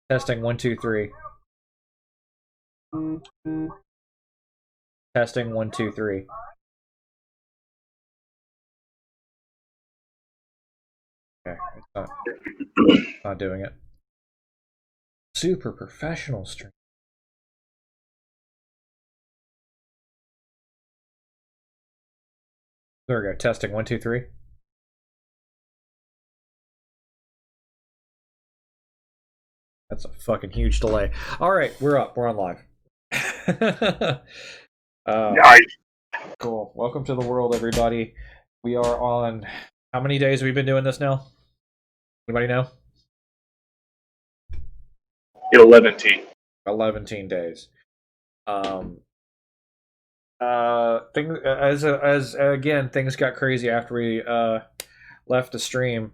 Testing 1 2 3. Testing 1 2 3. Okay, it's not doing it. Super professional stream. There we go. Testing 1 2 3. That's a fucking huge delay. All right, we're up. We're on live. Nice. Cool. Welcome to the world, everybody. We are on. How many days have we been doing this now? Anybody know? 11 11 days. As again, things got crazy after we left the stream.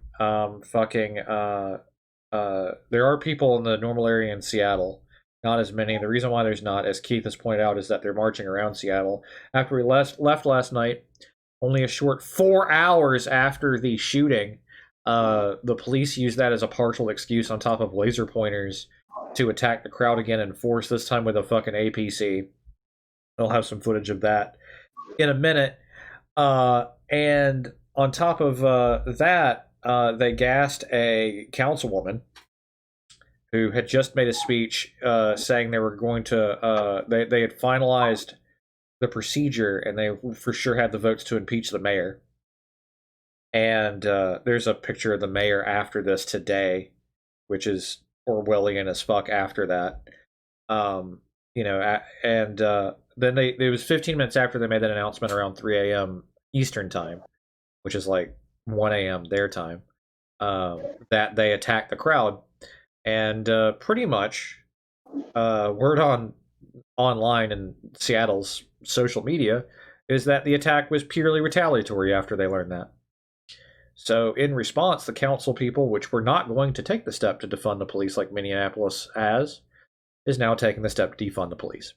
There are people in the normal area in Seattle. Not as many. The reason why there's not, as Keith has pointed out, is that they're marching around Seattle. After we left last night, only a short 4 hours after the shooting, the police used that as a partial excuse on top of laser pointers to attack the crowd again in force, this time with a fucking APC. I'll have some footage of that in a minute. And on top of that, they gassed a councilwoman who had just made a speech saying they were going to, they had finalized the procedure and they for sure had the votes to impeach the mayor. And there's a picture of the mayor after this today, which is Orwellian as fuck after that. Then it was 15 minutes after they made that announcement around 3 a.m. Eastern time, which is like 1 a.m. their time, that they attacked the crowd. And pretty much word online in Seattle's social media is that the attack was purely retaliatory after they learned that. So in response, the council people, which were not going to take the step to defund the police like Minneapolis has, is now taking the step to defund the police.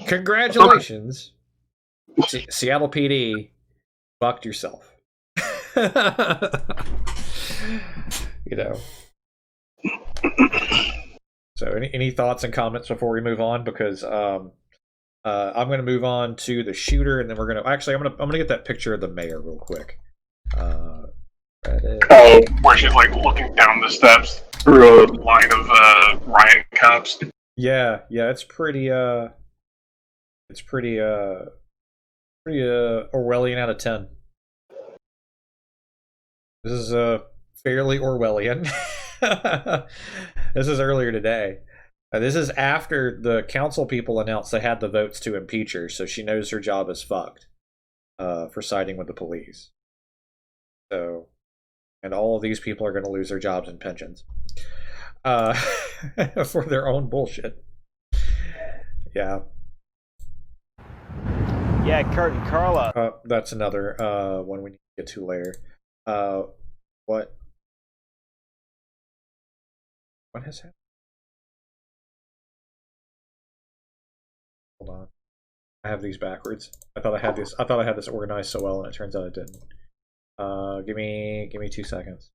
Congratulations, Seattle PD, fucked yourself. You know. So any thoughts and comments before we move on? Because I'm going to move on to the shooter, and then we're going to I'm going to get that picture of the mayor real quick. Where she's like looking down the steps through a line of riot cops. Yeah, it's pretty Orwellian out of 10. This is fairly Orwellian. This is earlier today. This is after the council people announced they had the votes to impeach her, so she knows her job is fucked for siding with the police. So, and all of these people are going to lose their jobs and pensions for their own bullshit. Yeah. Yeah, Kurt and Carla. That's another one we need to get to later. What has happened? Hold on. I have these backwards. I thought I had this organized so well, and it turns out it didn't. Give me 2 seconds.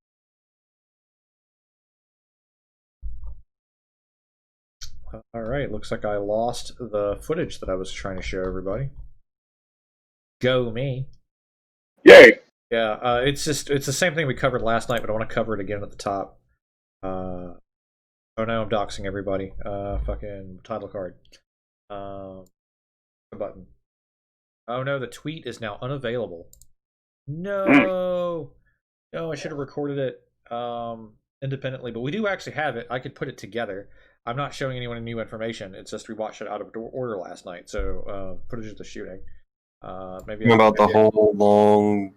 All right, looks like I lost the footage that I was trying to show everybody. Go me. Yay. Yeah, it's the same thing we covered last night, but I want to cover it again at the top. Oh no, I'm doxing everybody. Fucking title card. Button. Oh no, the tweet is now unavailable. No, I should have recorded it independently, but we do actually have it. I could put it together. I'm not showing anyone new information. It's just we watched it out of order last night, so footage of the shooting. Maybe about the whole long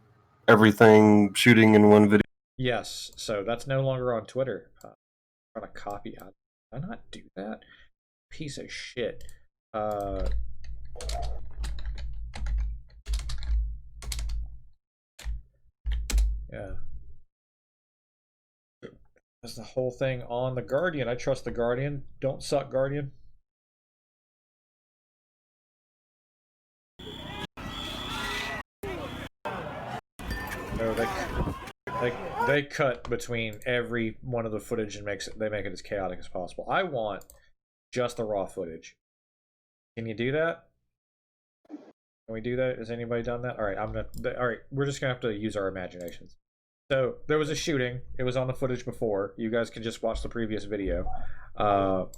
everything shooting in one video. Yes, so that's no longer on Twitter. I'm trying to copy it. Did I not do that? Piece of shit. Yeah. That's the whole thing on the Guardian. I trust the Guardian. Don't suck, Guardian. No, They cut between every one of the footage and they make it as chaotic as possible. I want just the raw footage. Can you do that? Can we do that? Has anybody done that? All right, we're just gonna have to use our imaginations. So there was a shooting. It was on the footage before. You guys can just watch the previous video. What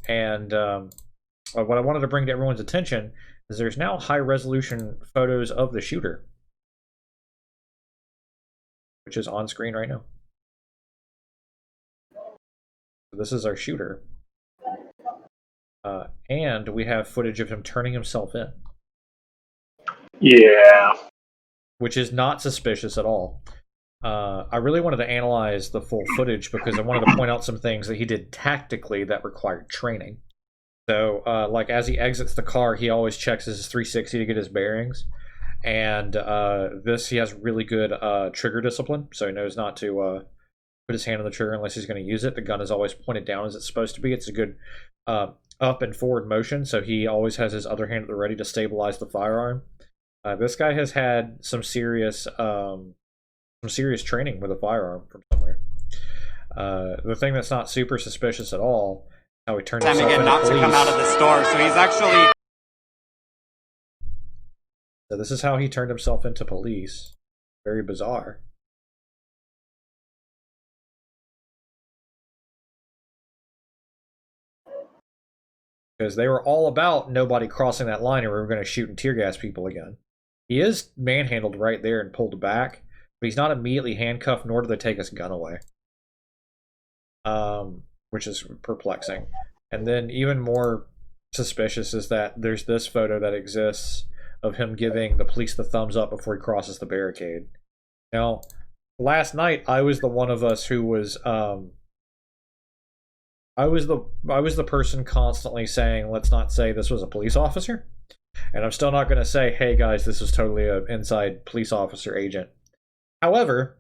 I wanted to bring to everyone's attention is there's now high-resolution photos of the shooter, which is on screen right now. So this is our shooter. And we have footage of him turning himself in. Yeah. Which is not suspicious at all. I really wanted to analyze the full footage because I wanted to point out some things that he did tactically that required training. So, like, as he exits the car, he always checks his 360 to get his bearings. And he has really good trigger discipline, so he knows not to put his hand on the trigger unless he's going to use it. The gun is always pointed down as it's supposed to be. It's a good up and forward motion, so he always has his other hand at the ready to stabilize the firearm. This guy has had some serious training with a firearm from somewhere. The thing that's not super suspicious at all, how he turned himself into police. To come out of the store, so he's actually... So this is how he turned himself into police. Very bizarre. Because they were all about nobody crossing that line or we were going to shoot and tear gas people again. He is manhandled right there and pulled back, but he's not immediately handcuffed, nor do they take his gun away. Which is perplexing. And then even more suspicious is that there's this photo that exists of him giving the police the thumbs up before he crosses the barricade. Now, last night I was the one of us who was I was the person constantly saying, let's not say this was a police officer. And I'm still not going to say, hey guys, this is totally an inside police officer agent. However,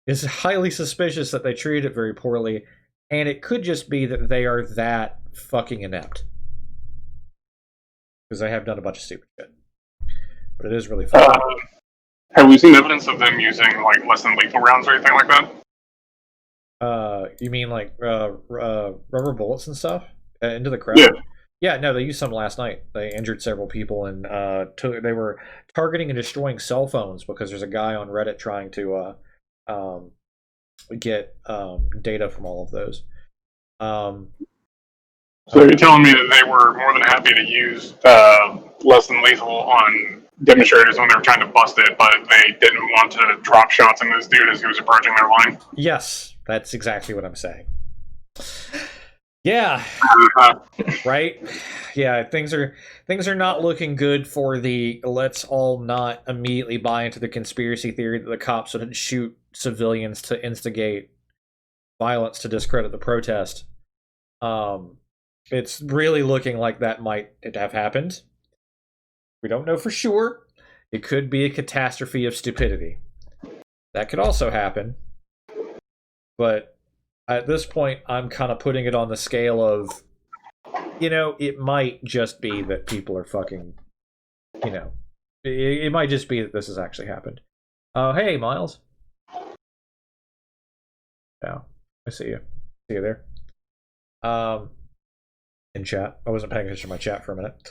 it's highly suspicious that they treated it very poorly, and it could just be that they are that fucking inept. Because they have done a bunch of stupid shit. But it is really fun. Have we seen evidence of them using like less than lethal rounds or anything like that? You mean like rubber bullets and stuff into the crowd? Yeah. Yeah, no, they used some last night. They injured several people, and they were targeting and destroying cell phones because there's a guy on Reddit trying to get data from all of those. So you're telling me that they were more than happy to use less than lethal on demonstrators when they were trying to bust it, but they didn't want to drop shots on this dude as he was approaching their line? Yes, that's exactly what I'm saying. Yeah. Right? Yeah, things are not looking good for the let's all not immediately buy into the conspiracy theory that the cops would shoot civilians to instigate violence to discredit the protest. It's really looking like that might have happened. We don't know for sure. It could be a catastrophe of stupidity. That could also happen. But at this point, I'm kind of putting it on the scale of, it might just be that people are fucking, it might just be that this has actually happened. Hey, Miles. Yeah, I see you. See you there. In chat. I wasn't paying attention to my chat for a minute.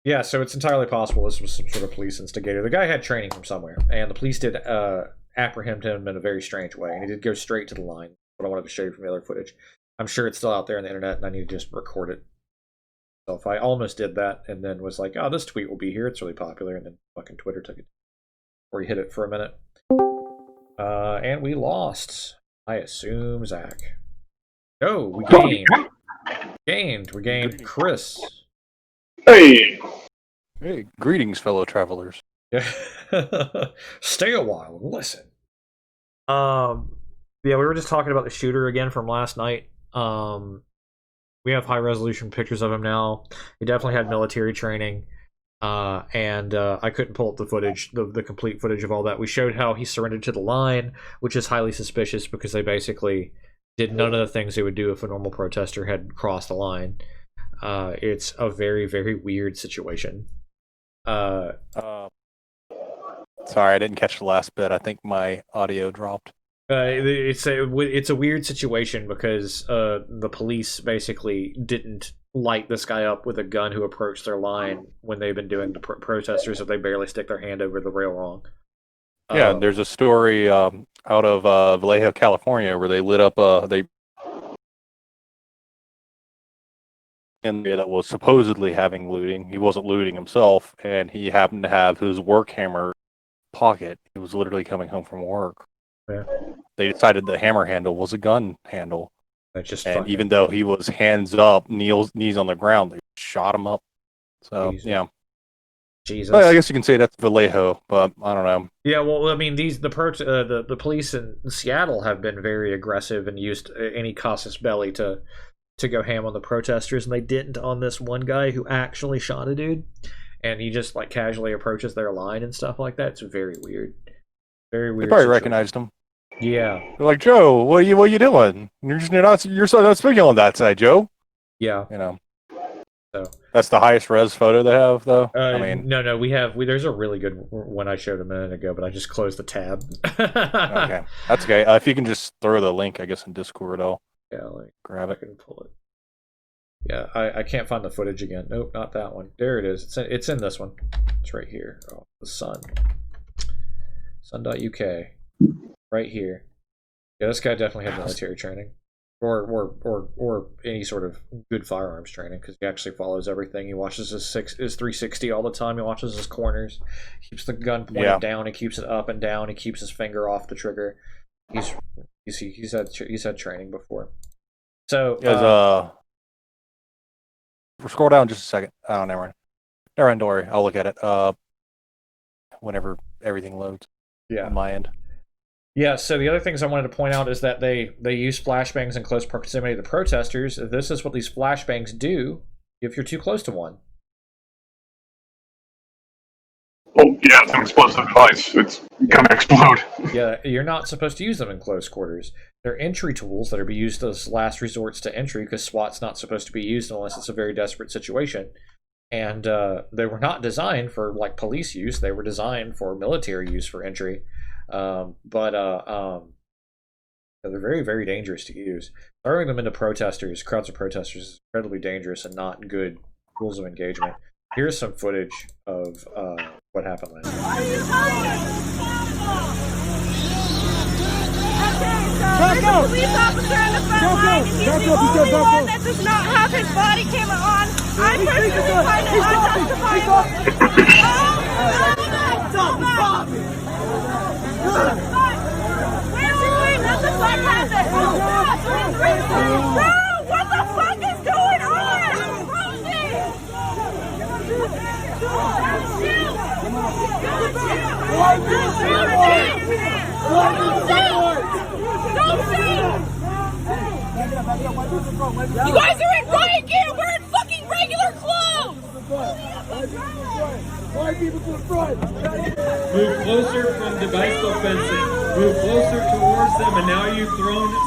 Yeah, so it's entirely possible this was some sort of police instigator. The guy had training from somewhere, and the police did apprehend him in a very strange way, and he did go straight to the line. What I wanted to show you from the other footage. I'm sure it's still out there on the internet, and I need to just record it. So if I almost did that, and then was like, oh, this tweet will be here, it's really popular, and then fucking Twitter took it. Or he hit it for a minute. And we lost. I assume Zach. Oh, we gained. We gained Chris. Hey! Hey, greetings, fellow travelers. Yeah. Stay a while and listen. Yeah, we were just talking about the shooter again from last night. We have high resolution pictures of him now. He definitely had military training. And I couldn't pull up the footage, the complete footage of all that. We showed how he surrendered to the line, which is highly suspicious because they basically did none of the things they would do if a normal protester had crossed the line. It's a very, very weird situation. Sorry, I didn't catch the last bit. I think my audio dropped. It's a weird situation because the police basically didn't light this guy up with a gun who approached their line when they've been doing the protesters, so they barely stick their hand over the rail wrong. Yeah, there's a story out of Vallejo, California, where they lit up in the area that was supposedly having looting. He wasn't looting himself, and he happened to have his work hammer pocket. He was literally coming home from work. Yeah. They decided the hammer handle was a gun handle. Even though he was hands up, knees on the ground, they shot him up. So, Jesus. yeah. Jesus. Well, I guess you can say that's Vallejo, but I don't know. Yeah, well, I mean, the police in Seattle have been very aggressive and used any casus belli to go ham on the protesters, and they didn't on this one guy who actually shot a dude, and he just like casually approaches their line and stuff like that. It's very weird. Very weird. They probably recognized him. Yeah. They're like, Joe, what are you doing? You're not speaking on that side, Joe. Yeah. You know. So that's the highest res photo they have, though. I mean, no, there's a really good one I showed a minute ago, but I just closed the tab. Okay, that's okay. If you can just throw the link, I guess, in Discord, I'll grab it. I can pull it. Yeah, I can't find the footage again. Nope, not that one. There it is. It's in this one. It's right here. Oh, the Sun. Sun.uk. Right here. Yeah, this guy definitely had military training. Or any sort of good firearms training, because he actually follows everything. He watches his 360 all the time. He watches his corners. Keeps the gun pointed down. He keeps it up and down. He keeps his finger off the trigger. He's had training before. So scroll down just a second. Oh, never mind. Don't worry. I'll look at it. Whenever everything loads. Yeah. On my end. Yeah, so the other things I wanted to point out is that they use flashbangs in close proximity to the protesters. This is what these flashbangs do if you're too close to one. Oh, yeah, it's an explosive device. It's going to explode. Yeah, you're not supposed to use them in close quarters. They're entry tools that are used as last resorts to entry, because SWAT's not supposed to be used unless it's a very desperate situation. And they were not designed for like police use. They were designed for military use for entry. But they're very, very dangerous to use. Throwing them into crowds of protesters, is incredibly dangerous and not good rules of engagement. Here's some footage of what happened last night. There's a police officer in the front line, and he's the only one that does not have his body camera on. I'm personally kind of unjustifiable. Where's your way? What the fuck happened? Bro, what the fuck is going on? You guys are in riot gear! We're in fucking regular clothes! Move closer from device fencing. Move closer towards them, and now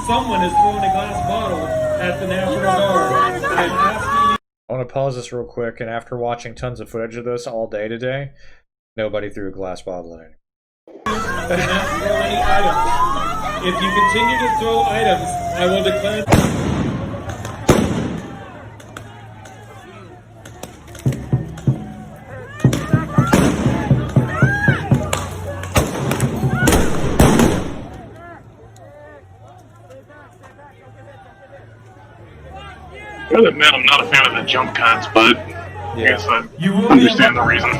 someone has thrown a glass bottle at the National Guard. I'm asking you. I want to pause this real quick, and after watching tons of footage of this all day today, nobody threw a glass bottle at anyone. Do not throw any items. If you continue to throw items, I will declare. I gotta admit, I'm not a fan of the jump cuts, but I guess I understand the reason.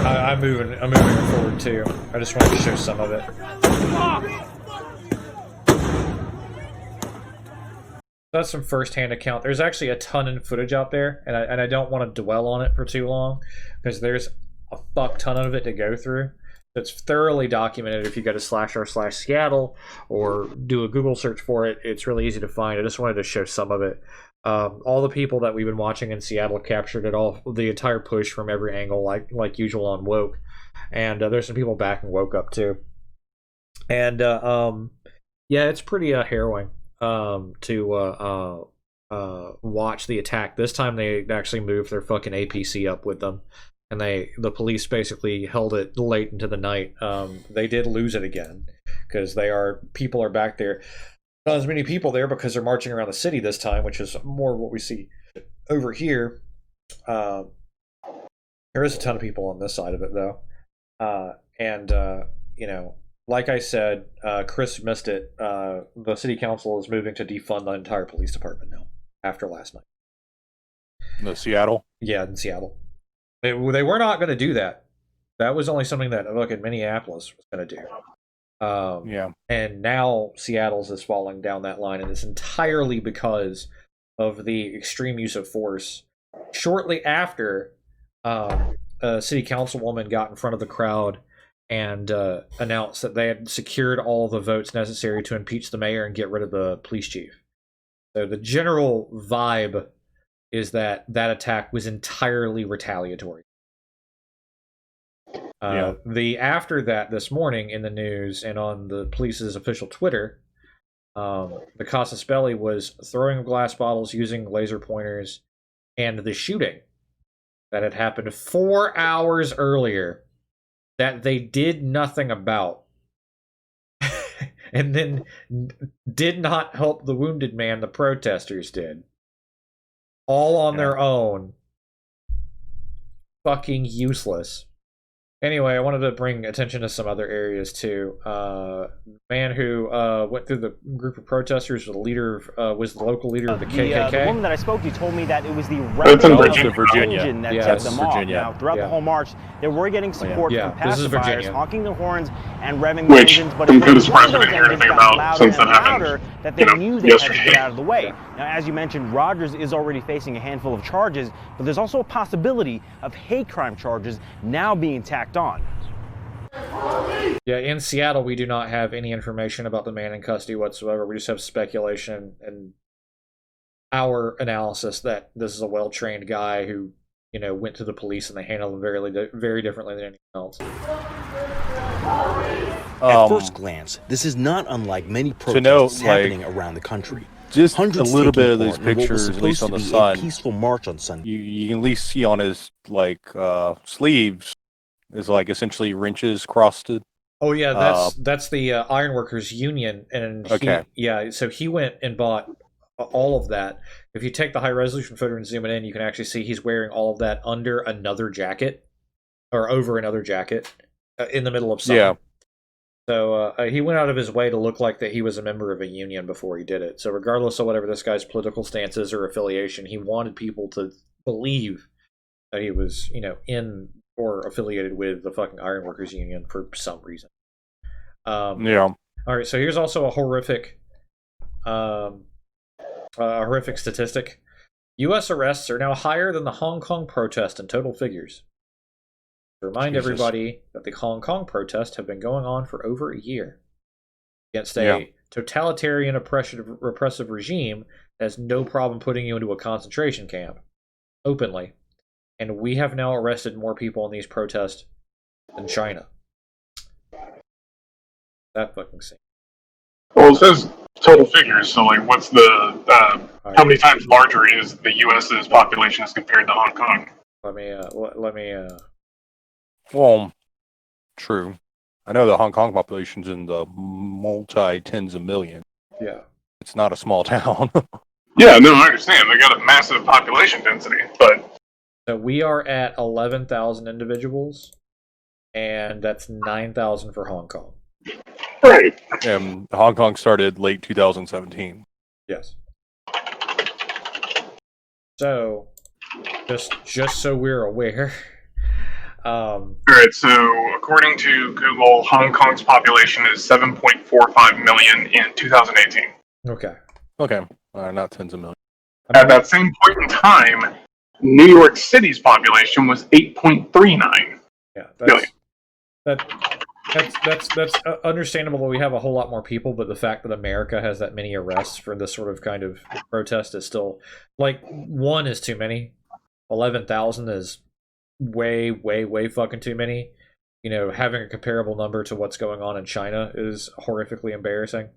I'm moving forward too. I just wanted to show some of it. That's some first-hand account. There's actually a ton of footage out there, and I don't want to dwell on it for too long, because there's a fuck ton of it to go through. It's thoroughly documented. If you go to /r/Seattle or do a Google search for it, it's really easy to find. I just wanted to show some of it. All the people that we've been watching in Seattle captured it all, the entire push from every angle, like usual on Woke. And there's some people backing Woke up too. And yeah, it's pretty harrowing to watch the attack. This time they actually moved their fucking APC up with them. and the police basically held it late into the night. They did lose it again because people are back there. Not as many people there because they're marching around the city this time, which is more what we see over here. There is a ton of people on this side of it, though. Like I said, Chris missed it. The city council is moving to defund the entire police department now, after last night. In Seattle? Yeah, in Seattle. They were not going to do that. That was only something that Minneapolis was going to do. Yeah. And now Seattle's is falling down that line, and it's entirely because of the extreme use of force. Shortly after, a city councilwoman got in front of the crowd and announced that they had secured all the votes necessary to impeach the mayor and get rid of the police chief. So the general vibe is that attack was entirely retaliatory. After that, this morning in the news and on the police's official Twitter, the casus belli was throwing of glass bottles using laser pointers, and the shooting that had happened 4 hours earlier that they did nothing about, and then did not help the wounded man. The protesters did, all on their own. Fucking useless. Anyway, I wanted to bring attention to some other areas too. Man who went through the group of protesters was the local leader of the KKK. The woman that I spoke to told me that it was the Virginia engine that Yeah, set this them is off. Virginia. Now, throughout the whole march, they were getting support Yeah, from this is pacifiers, Virginia. honking the horns and revving the Which engines. But I'm it kind was of surprised one we of didn't hear those anything engines got about louder since and that happened, louder that they knew they had to yesterday. get out of the way. Now, as you mentioned, Rogers is already facing a handful of charges, but there's also a possibility of hate crime charges now being tacked on. Yeah, in Seattle, we do not have any information about the man in custody whatsoever. We just have speculation and our analysis that this is a well-trained guy who, went to the police and they handled him very differently than anyone else. At first glance, this is not unlike many protests happening around the country. Just Hundreds a little bit of taking these part in what was pictures, at least supposed on to the be a sun. peaceful march on Sunday. You can at least see on his sleeves is essentially wrenches crusted. Oh yeah, that's the Ironworkers Union, and so he went and bought all of that. If you take the high resolution photo and zoom it in, you can actually see he's wearing all of that under another jacket, or over another jacket, in the middle of summer. Yeah. So he went out of his way to look like that he was a member of a union before he did it. So regardless of whatever this guy's political stances or affiliation, he wanted people to believe that he was, in or affiliated with the fucking Ironworkers Union for some reason. All right, so here's also a horrific statistic. U.S. arrests are now higher than the Hong Kong protest in total figures. To remind everybody that the Hong Kong protests have been going on for over a year against a totalitarian repressive regime that has no problem putting you into a concentration camp openly. And we have now arrested more people in these protests than China. That fucking scene. Well, it says total figures, so what's the how many times larger is the U.S.'s population as compared to Hong Kong? Let me. Well, true. I know the Hong Kong population's in the multi-tens of millions. Yeah. It's not a small town. Yeah, no, I understand. They got a massive population density, but... So we are at 11,000 individuals, and that's 9,000 for Hong Kong. Right. And Hong Kong started late 2017. Yes. So, just so we're aware... All right, so according to Google, Hong Kong's population is 7.45 million in 2018. Okay. Not tens of millions. At that same point in time, New York City's population was 8.39 million. That's understandable that we have a whole lot more people, but the fact that America has that many arrests for this sort of kind of protest is still, one is too many. 11,000 is way fucking too many. Having a comparable number to what's going on in China is horrifically embarrassing.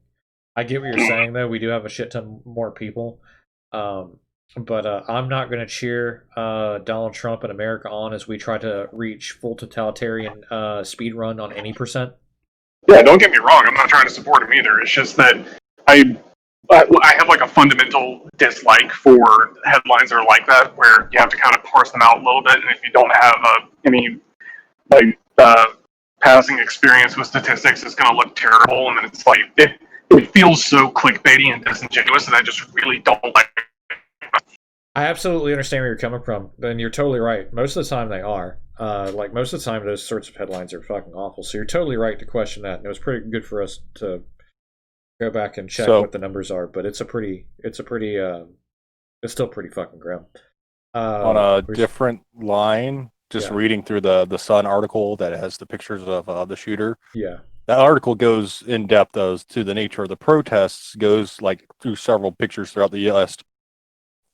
I get what you're saying, though. We do have a shit ton more people. But I'm not going to cheer Donald Trump and America on as we try to reach full totalitarian speed run on any percent. Yeah, don't get me wrong. I'm not trying to support him either. It's just that I have like a fundamental dislike for headlines that are like that, where you have to kind of parse them out a little bit, and if you don't have any like passing experience with statistics, it's going to look terrible, and then it's like it feels so clickbaity and disingenuous, and I just really don't like it. I absolutely understand where you're coming from, and you're totally right. Most of the time they are. Like, most of the time those sorts of headlines are fucking awful. So you're totally right to question that. And it was pretty good for us to go back and check what the numbers are. But it's still pretty fucking grim. On a different line, just reading through the Sun article that has the pictures of the shooter. Yeah. That article goes in depth as to the nature of the protests, goes like through several pictures throughout the last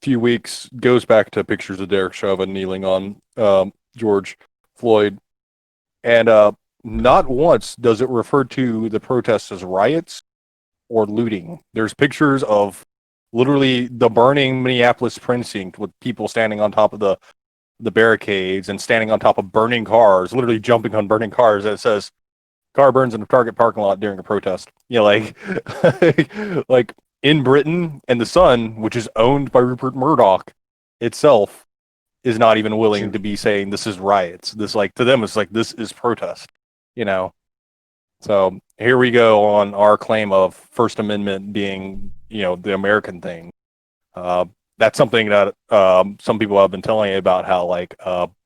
few weeks, goes back to pictures of Derek Chauvin kneeling on George Floyd, and not once does it refer to the protests as riots or looting. There's pictures of literally the burning Minneapolis precinct with people standing on top of the barricades and standing on top of burning cars, literally jumping on burning cars. That says car burns in a Target parking lot during a protest. You know, like in Britain, and the Sun, which is owned by Rupert Murdoch itself, is not even willing to be saying this is riots. This, like, to them, it's like, this is protest, you know? So here we go on our claim of First Amendment being, you know, the American thing. That's something that some people have been telling me about, how, like,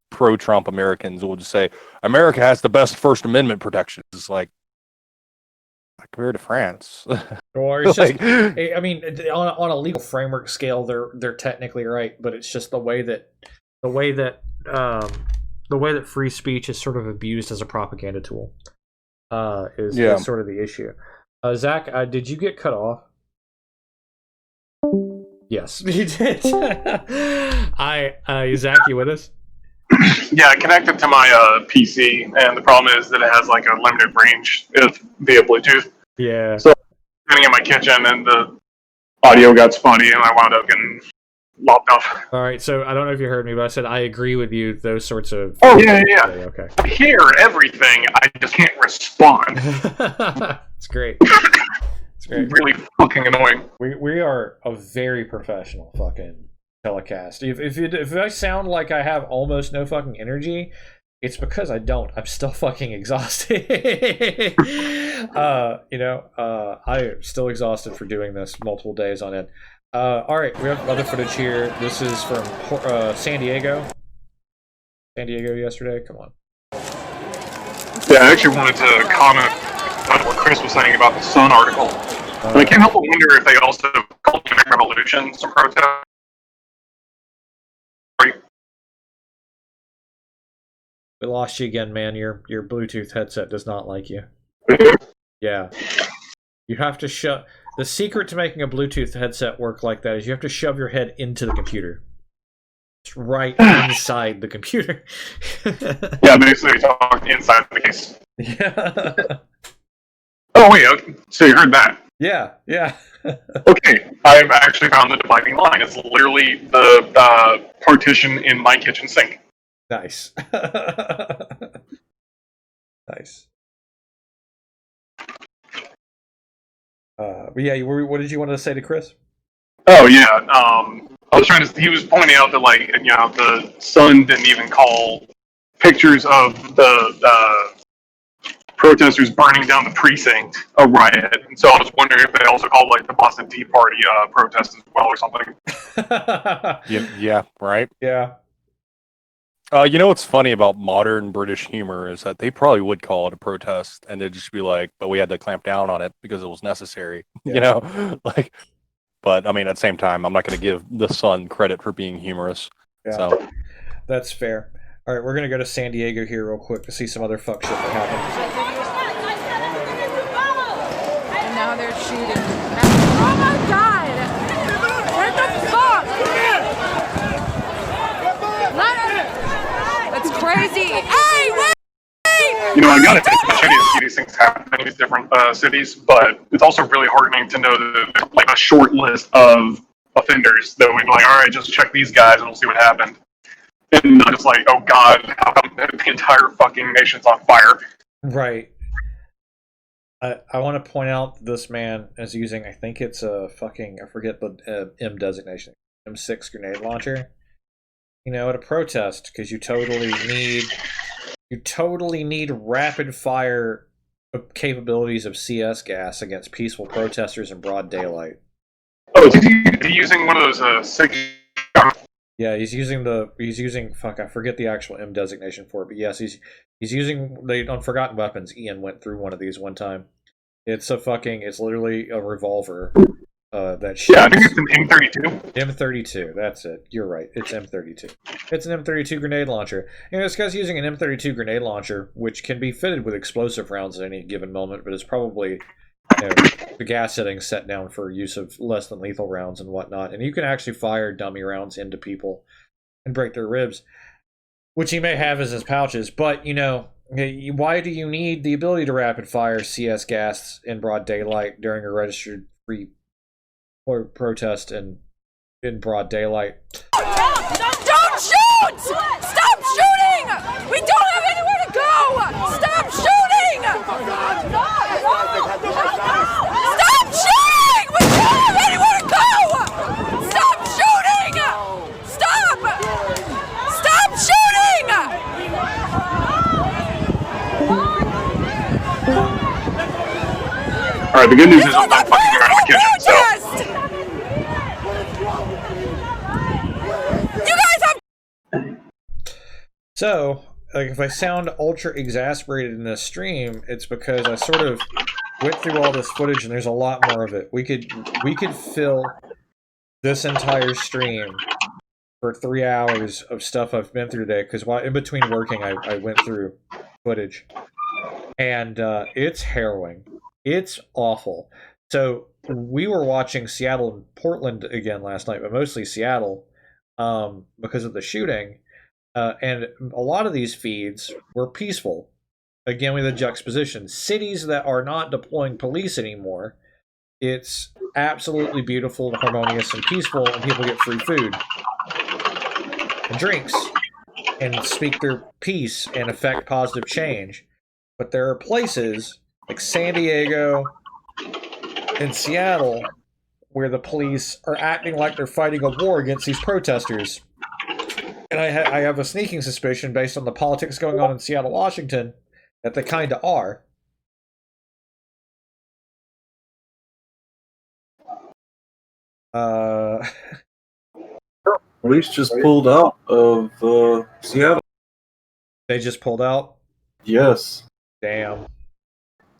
pro-Trump Americans will just say, America has the best First Amendment protections. It's like, compared to France. Or it's just, I mean, on a legal framework scale, they're technically right, but it's just the way that free speech is sort of abused as a propaganda tool is sort of the issue. Zach, did you get cut off? Yes, you did. Zach, you with us? Yeah, I connected to my PC, and the problem is that it has like a limited range via Bluetooth. Yeah. So, sitting in my kitchen, and the audio got spotty, and I wound up getting lopped off. All right, so I don't know if you heard me, but I said I agree with you. Those sorts of. Oh yeah. Okay. I hear everything. I just can't respond. It's great. It's great. Really fucking annoying. We are a very professional fucking telecast. If I sound like I have almost no fucking energy, it's because I don't. I'm still fucking exhausted. I'm still exhausted for doing this multiple days on end. All right, we have other footage here. This is from San Diego. San Diego yesterday. Come on. Yeah, I actually wanted to comment on what Chris was saying about the Sun article. And I can't help but wonder if they also called the revolution some protest. We lost you again, man. Your Bluetooth headset does not like you. Yeah. You have to shove. The secret to making a Bluetooth headset work like that is you have to shove your head into the computer. It's right inside the computer. Yeah, basically talk inside the case. Yeah. Oh, wait. Okay. So you heard that? Yeah. Okay. I've actually found the dividing line. It's literally the partition in my kitchen sink. Nice. Nice. But yeah, what did you want to say to Chris? Oh yeah, I was trying to. He was pointing out that, like, you know, the Sun didn't even call pictures of the protesters burning down the precinct a riot, and so I was wondering if they also called, like, the Boston Tea Party protest as well or something. Yeah, right. Yeah. You know what's funny about modern British humor is that they probably would call it a protest, and they'd just be like, "But we had to clamp down on it because it was necessary." Yeah. You know, like. But I mean, at the same time, I'm not going to give the Sun credit for being humorous. Yeah. So that's fair. All right, we're going to go to San Diego here real quick to see some other fuck shit that happened. And now they're shooting. Oh my god! What the fuck? That's crazy. Hey, wait! You know, I got to see these things happen in these different cities, but it's also really heartening to know that, like, a short list of offenders that would be like, all right, just check these guys and we'll see what happened. And not just like, oh god, how come the entire fucking nation's on fire? Right. I want to point out this man is using, I think it's a fucking, I forget the M designation, M6 grenade launcher. You know, at a protest, because you totally need rapid fire capabilities of CS gas against peaceful protesters in broad daylight. Oh, is he using one of those SIG? Yeah, he's using fuck, I forget the actual M designation for it, but yes, he's using on Forgotten Weapons. Ian went through one of these one time. It's literally a revolver that shoots. Yeah, I think it's an M32. M32, that's it. You're right. It's M32. It's an M32 grenade launcher. You know, this guy's using an M32 grenade launcher, which can be fitted with explosive rounds at any given moment, but it's probably, you know, the gas settings set down for use of less than lethal rounds and whatnot. And you can actually fire dummy rounds into people and break their ribs, which he may have as his pouches. But, you know, why do you need the ability to rapid fire CS gas in broad daylight during a registered free protest and in broad daylight? Don't shoot! Stop shooting! We don't have anywhere to go! Stop shooting! Stop shooting! We don't have anywhere to go! Stop shooting! Stop! Stop shooting! Alright, the good news is I'm not fucking around in the kitchen, so. So, like, if I sound ultra exasperated in this stream, it's because I sort of went through all this footage and there's a lot more of it. We could fill this entire stream for 3 hours of stuff I've been through today, because while in between working, I went through footage. And it's harrowing. It's awful. So, we were watching Seattle and Portland again last night, but mostly Seattle, because of the shooting. And a lot of these feeds were peaceful. Again, with a juxtaposition. Cities that are not deploying police anymore, it's absolutely beautiful and harmonious and peaceful, and people get free food and drinks and speak their piece and affect positive change. But there are places like San Diego and Seattle where the police are acting like they're fighting a war against these protesters. And I have a sneaking suspicion, based on the politics going on in Seattle, Washington, that they kind of are. Police just pulled out of Seattle. They just pulled out? Yes. Damn.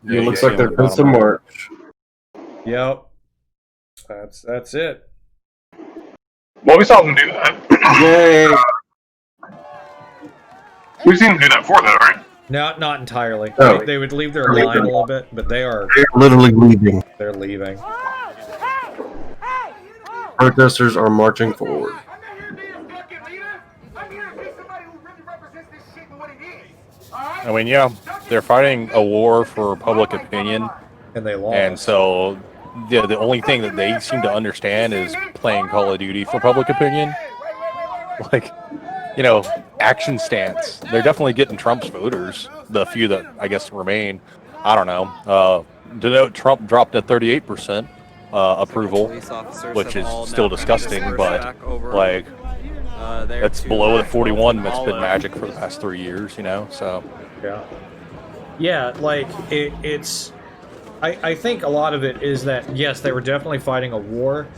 It looks like they're going to march. Yep. That's it. Well, we saw them do that. Yay! We've seen them do that before, though, right? No, not entirely. No. They would leave their line a little bit, but they're literally leaving. They're leaving. Protesters are marching forward. I mean, yeah, they're fighting a war for public opinion. And they lost. And so, yeah, the only thing that they seem to understand is playing Call of Duty for public opinion. Like, you know, action stance. They're definitely getting Trump's voters, the few that I guess remain. I don't know. To note, Trump dropped at 38% approval, which is still disgusting, but like, that's below the 41 that's been magic for the past 3 years, you know, so. Yeah, like, it's... I think a lot of it is that, yes, they were definitely fighting a war.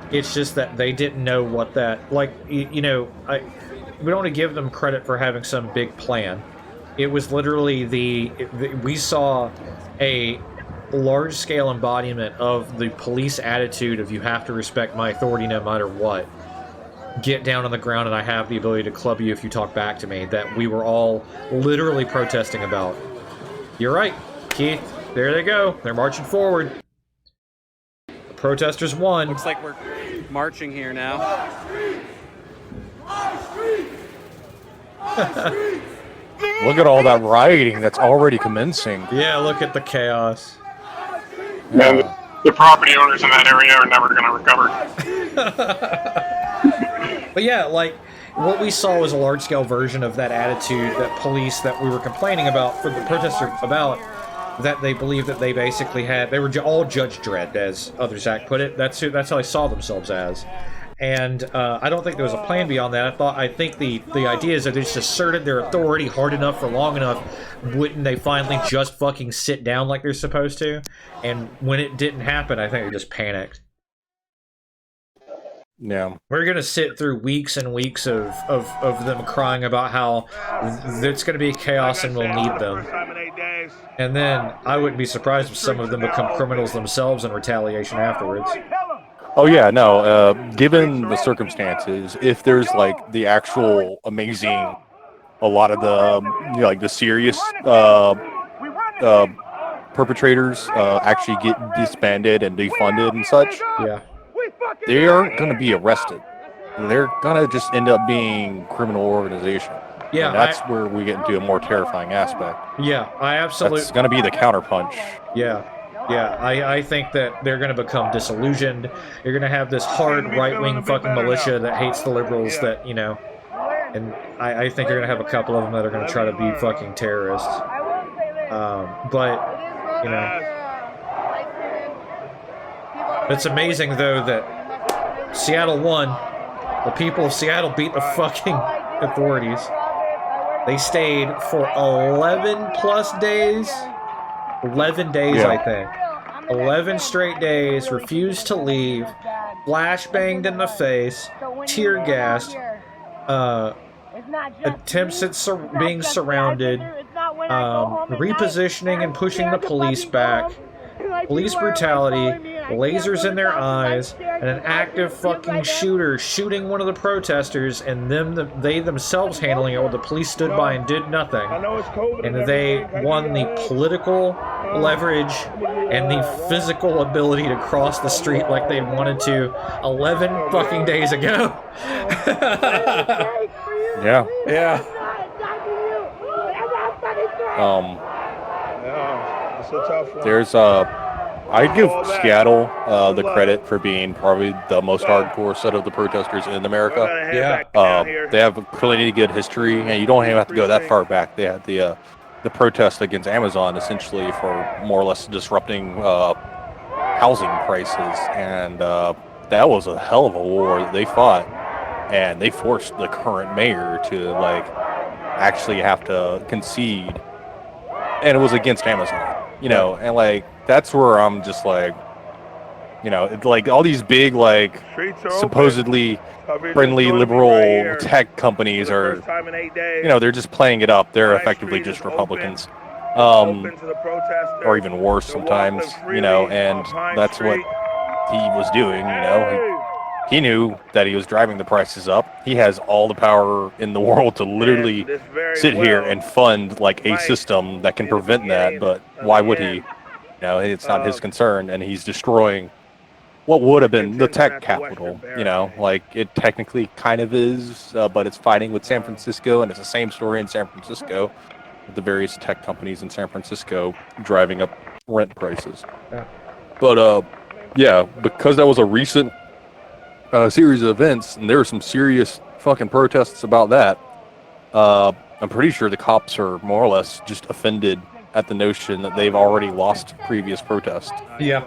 It's just that they didn't know what that... Like, you know, we don't want to give them credit for having some big plan. It was literally we saw a large-scale embodiment of the police attitude of, you have to respect my authority no matter what. Get down on the ground and I have the ability to club you if you talk back to me, that we were all literally protesting about. You're right, Keith. There they go. They're marching forward. The protesters won. Looks like we're marching here now. Look at all that rioting that's already commencing. Yeah, look at the chaos. Man, the property owners in that area are never going to recover. But yeah, like, what we saw was a large-scale version of that attitude that police that we were complaining about, for the protesters about, that they believed that they basically had, they were all Judge Dredd, as Other Zach put it. That's how they saw themselves as. And I don't think there was a plan beyond that. I think the idea is that they just asserted their authority hard enough for long enough, wouldn't they finally just fucking sit down like they're supposed to? And when it didn't happen, I think they just panicked. Yeah. We're gonna sit through weeks and weeks of them crying about how it's gonna be chaos and we'll need them. And then I wouldn't be surprised if some of them become criminals themselves in retaliation afterwards. Oh yeah, no. Given the circumstances, if there's like the actual amazing, a lot of the like the serious perpetrators actually get disbanded and defunded and such, yeah, they aren't going to be arrested. They're going to just end up being criminal organization. Yeah, and that's where we get into a more terrifying aspect. Yeah, I absolutely. That's going to be the counterpunch. Yeah. Yeah, I think that they're going to become disillusioned. You're going to have this hard right-wing fucking militia that hates the liberals that, you know, and I think you're going to have a couple of them that are going to try to be fucking terrorists. But, you know, it's amazing, though, that Seattle won. The people of Seattle beat the fucking authorities. They stayed for 11 plus days. 11 days, yeah. I think. 11 straight days, refused to leave, flashbanged in the face, tear gassed, attempts at being surrounded, repositioning and pushing the police back, police brutality, lasers in their eyes, and an active fucking shooter shooting one of the protesters, and they themselves handling it while the police stood by and did nothing. And they won the political leverage and the physical ability to cross the street like they wanted to 11 fucking days ago. Yeah. Yeah. There's I give Seattle the credit for being probably the most hardcore set of the protesters in America. Yeah. They have plenty good history, and you don't even have to go that far back. They had the protest against Amazon, essentially, for more or less disrupting housing prices, and that was a hell of a war that they fought, and they forced the current mayor to like actually have to concede, and it was against Amazon, you know, and like that's where I'm just like, you know, it's like all these big like supposedly friendly liberal tech companies are, you know, they're just playing it up. They're effectively just Republicans, or even worse sometimes, you know, and that's what he was doing, you know. He knew that he was driving the prices up. He has all the power in the world to literally sit here and fund like a system that can prevent that, but why would he? You know, it's not his concern, and he's destroying what would have been the tech capital, you know, like it technically kind of is, but it's fighting with San Francisco, and it's the same story in San Francisco with the various tech companies in San Francisco driving up rent prices. Yeah. But, yeah, because that was a recent series of events, and there were some serious fucking protests about that, I'm pretty sure the cops are more or less just offended at the notion that they've already lost previous protests. Yeah.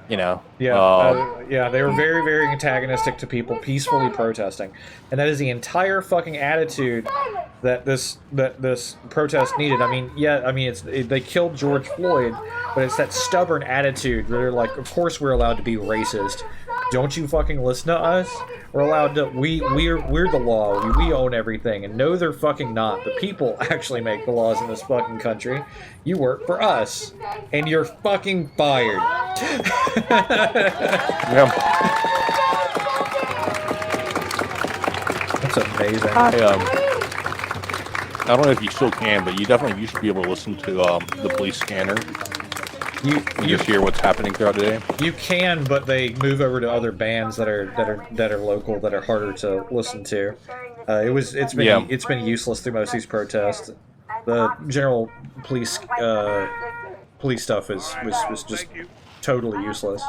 You know? Yeah, yeah, they were very, very antagonistic to people peacefully protesting, and that is the entire fucking attitude that this protest needed. I mean, yeah, I mean, they killed George Floyd, but it's that stubborn attitude where they're like, of course we're allowed to be racist. Don't you fucking listen to us? We're allowed to. We're the law. We own everything. And no, they're fucking not. The people actually make the laws in this fucking country. You work for us, and you're fucking fired. Yeah. That's amazing. I don't know if you still can, but you should be able to listen to the police scanner. You just hear what's happening throughout the day. You can, but they move over to other bands that are local, that are harder to listen to. It's been useless through most of these protests. The general police stuff was just totally useless.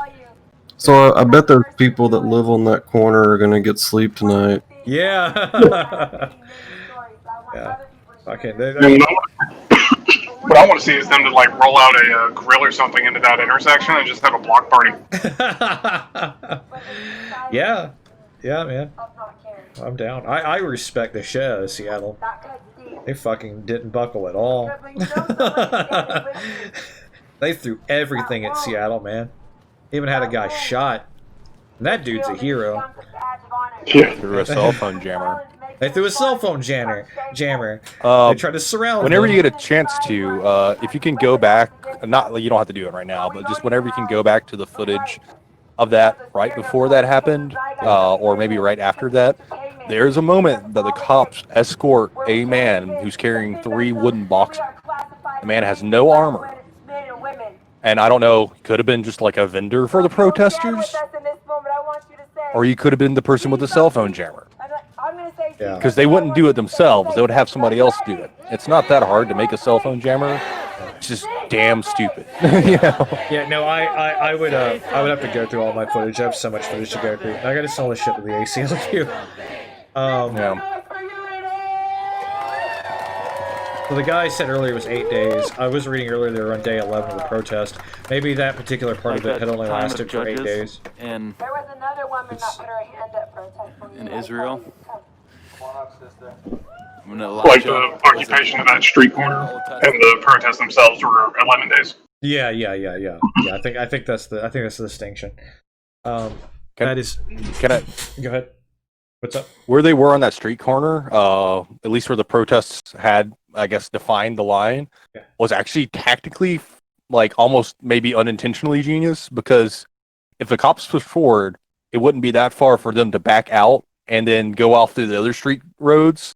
So I bet those people that live on that corner are gonna get sleep tonight. Yeah. Yeah. Okay. And what I want to see is them to like roll out a grill or something into that intersection and just have a block party. Yeah. Yeah, man. I'm down. I respect the shit out of Seattle. They fucking didn't buckle at all. They threw everything at Seattle, man. Even had a guy shot. And that dude's a hero. Through a cell phone jammer. They threw a cell phone jammer. They tried to surround whenever them. you get a chance to, if you can go back, not you don't have to do it right now, but just whenever you can go back to the footage of that right before that happened, or maybe right after that, there's a moment that the cops escort a man who's carrying 3 wooden boxes. The man has no armor. And I don't know, could have been just like a vendor for the protesters, or you could have been the person with the cell phone jammer. Yeah. Because they wouldn't do it themselves; they would have somebody else do it. It's not that hard to make a cell phone jammer. It's just damn stupid. You know? Yeah, no, I would have to go through all my footage. I have so much footage to go through. I gotta sell this shit to the ACLU. Yeah. So the guy said earlier it was 8 days. I was reading earlier they were on day 11 of the protest. Maybe that particular part of it had only lasted for 8 days. In There was another woman that put her hand up for a text. in Israel. When Like Elijah the occupation of that street corner and the protests themselves were 11 days. Yeah. I think that's the distinction. That is. Can I? Go ahead. What's up? Where they were on that street corner, at least where the protests had, I guess, defined the line, was actually tactically, like, almost maybe unintentionally genius, because if the cops pushed forward, it wouldn't be that far for them to back out and then go off through the other street roads,